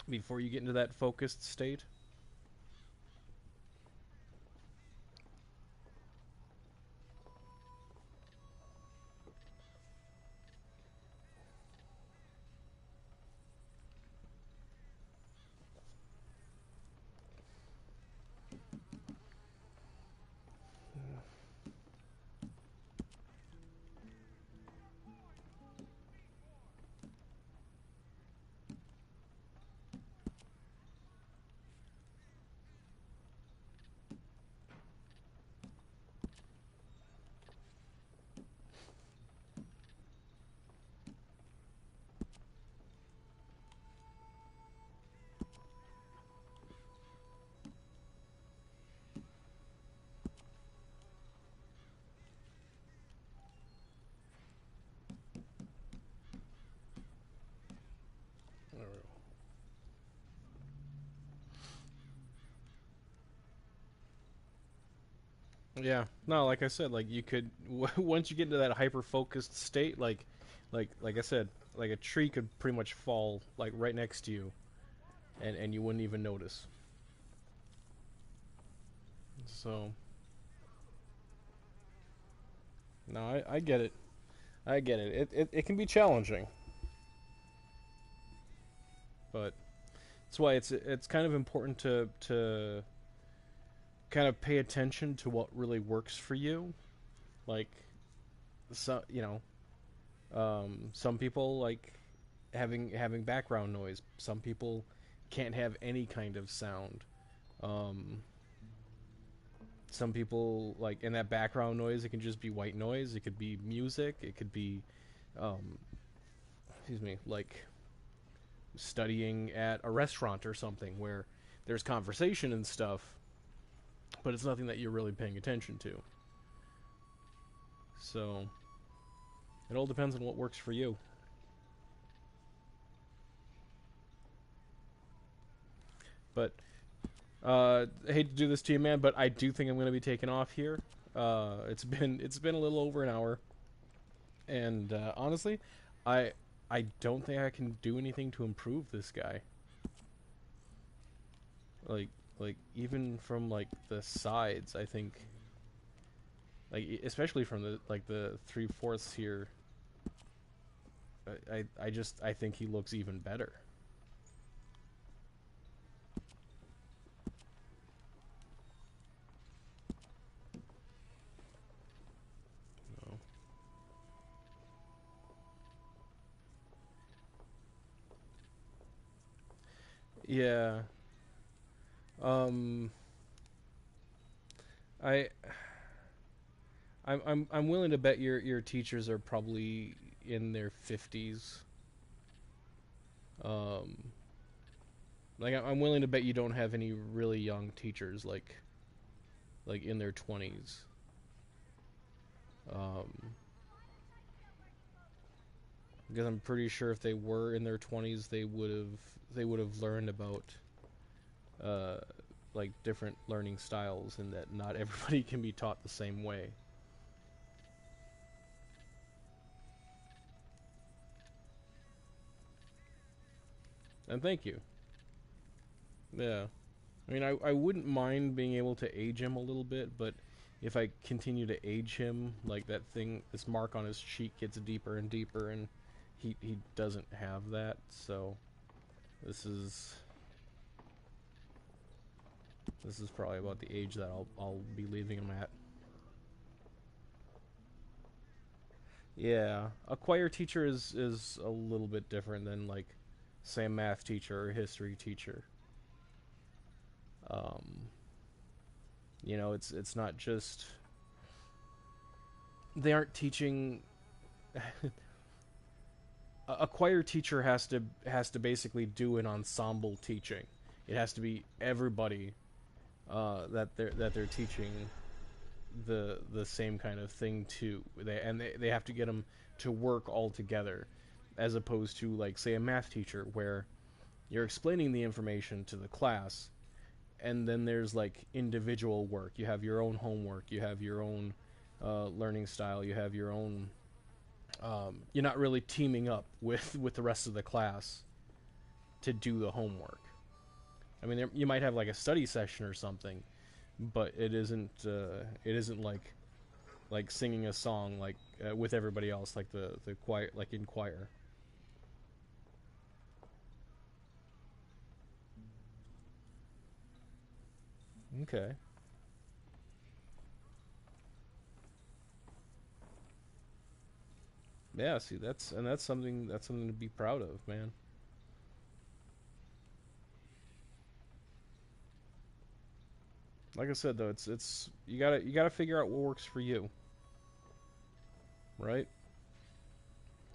S1: before you get into that focused state. Yeah. No, like I said, like you could once you get into that hyper focused state, like I said, like a tree could pretty much fall like right next to you, and you wouldn't even notice. So no, I get it. I get it. It can be challenging, but that's why it's kind of important to kind of pay attention to what really works for you. Like, so some people like having background noise. Some people can't have any kind of sound. Um, some people like in that background noise. It can just be white noise. It could be music. It could be, um, excuse me, like studying at a restaurant or something where there's conversation and stuff, but it's nothing that you're really paying attention to. So it all depends on what works for you. But I hate to do this to you, man, but I do think I'm going to be taking off here. It's been a little over an hour, and honestly, I I don't think I can do anything to improve this guy. Like like even from like the sides, I think especially from the 3/4 here, I think he looks even better. So, yeah. Um. I I'm willing to bet your teachers are probably in their 50s. Um. Like I'm willing to bet you don't have any really young teachers like in their 20s. Um. Because I'm pretty sure if they were in their 20s, they would have learned about uh like different learning styles and that not everybody can be taught the same way. And thank you. Yeah. I mean, I wouldn't mind being able to age him a little bit, but if I continue to age him, like that thing, this mark on his cheek gets deeper and deeper, and he doesn't have that. So this is this is probably about the age that I'll be leaving him at. Yeah, a choir teacher is a little bit different than like, say, a math teacher or a history teacher. Um, it's not just they aren't teaching. A choir teacher has to basically do an ensemble teaching. It has to be everybody that they're teaching the same kind of thing to. They have to get them to work all together, as opposed to like say a math teacher where you're explaining the information to the class, and then there's like individual work. You have your own homework. You have your own learning style. You have your own. You're not really teaming up with the rest of the class to do the homework. I mean, you might have like a study session or something, but it isn't like singing a song like with everybody else, like the choir, like in choir. Okay. Yeah. See, that's something to be proud of, man. Like I said, though, it's you gotta figure out what works for you, right?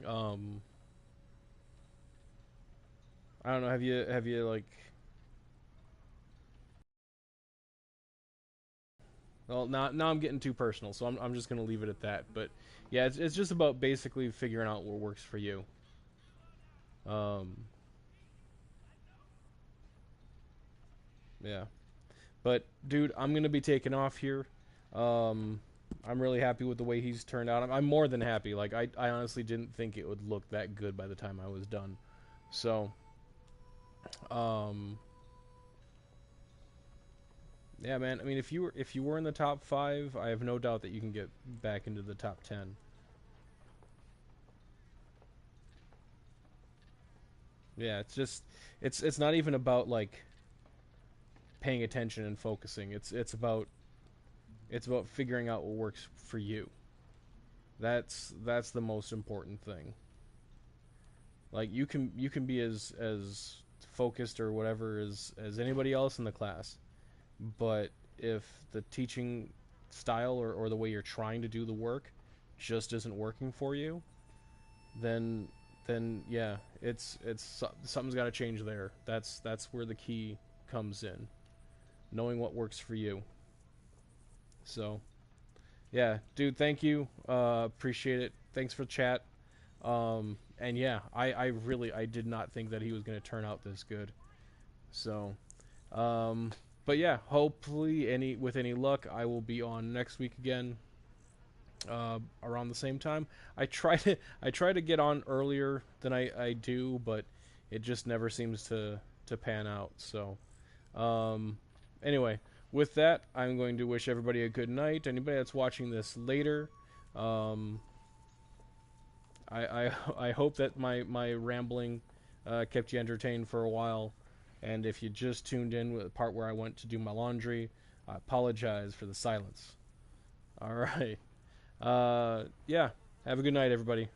S1: Um, I don't know. Have you like? Well, now I'm getting too personal, so I'm just gonna leave it at that. But yeah, it's just about basically figuring out what works for you. Um, yeah. But dude, I'm gonna be taking off here. Um, I'm really happy with the way he's turned out. I'm more than happy. Like I honestly didn't think it would look that good by the time I was done. So, um, yeah, man. I mean, if you were in the top 5, I have no doubt that you can get back into the top 10. Yeah, it's just it's not even about like paying attention and focusing. It's about figuring out what works for you. That's the most important thing. Like you can be as focused or whatever as anybody else in the class, but if the teaching style or the way you're trying to do the work just isn't working for you, then yeah, it's something's got to change there. That's where the key comes in, knowing what works for you. So yeah, dude, thank you. Appreciate it. Thanks for the chat. And yeah, I really I did not think that he was going to turn out this good. So, um, but yeah, hopefully any luck, I will be on next week again. Around the same time. I try to get on earlier than I do, but it just never seems to pan out. So, um, anyway, with that, I'm going to wish everybody a good night. Anybody that's watching this later, um, I hope that my rambling kept you entertained for a while. And if you just tuned in with the part where I went to do my laundry, I apologize for the silence. All right. Yeah. Have a good night, everybody.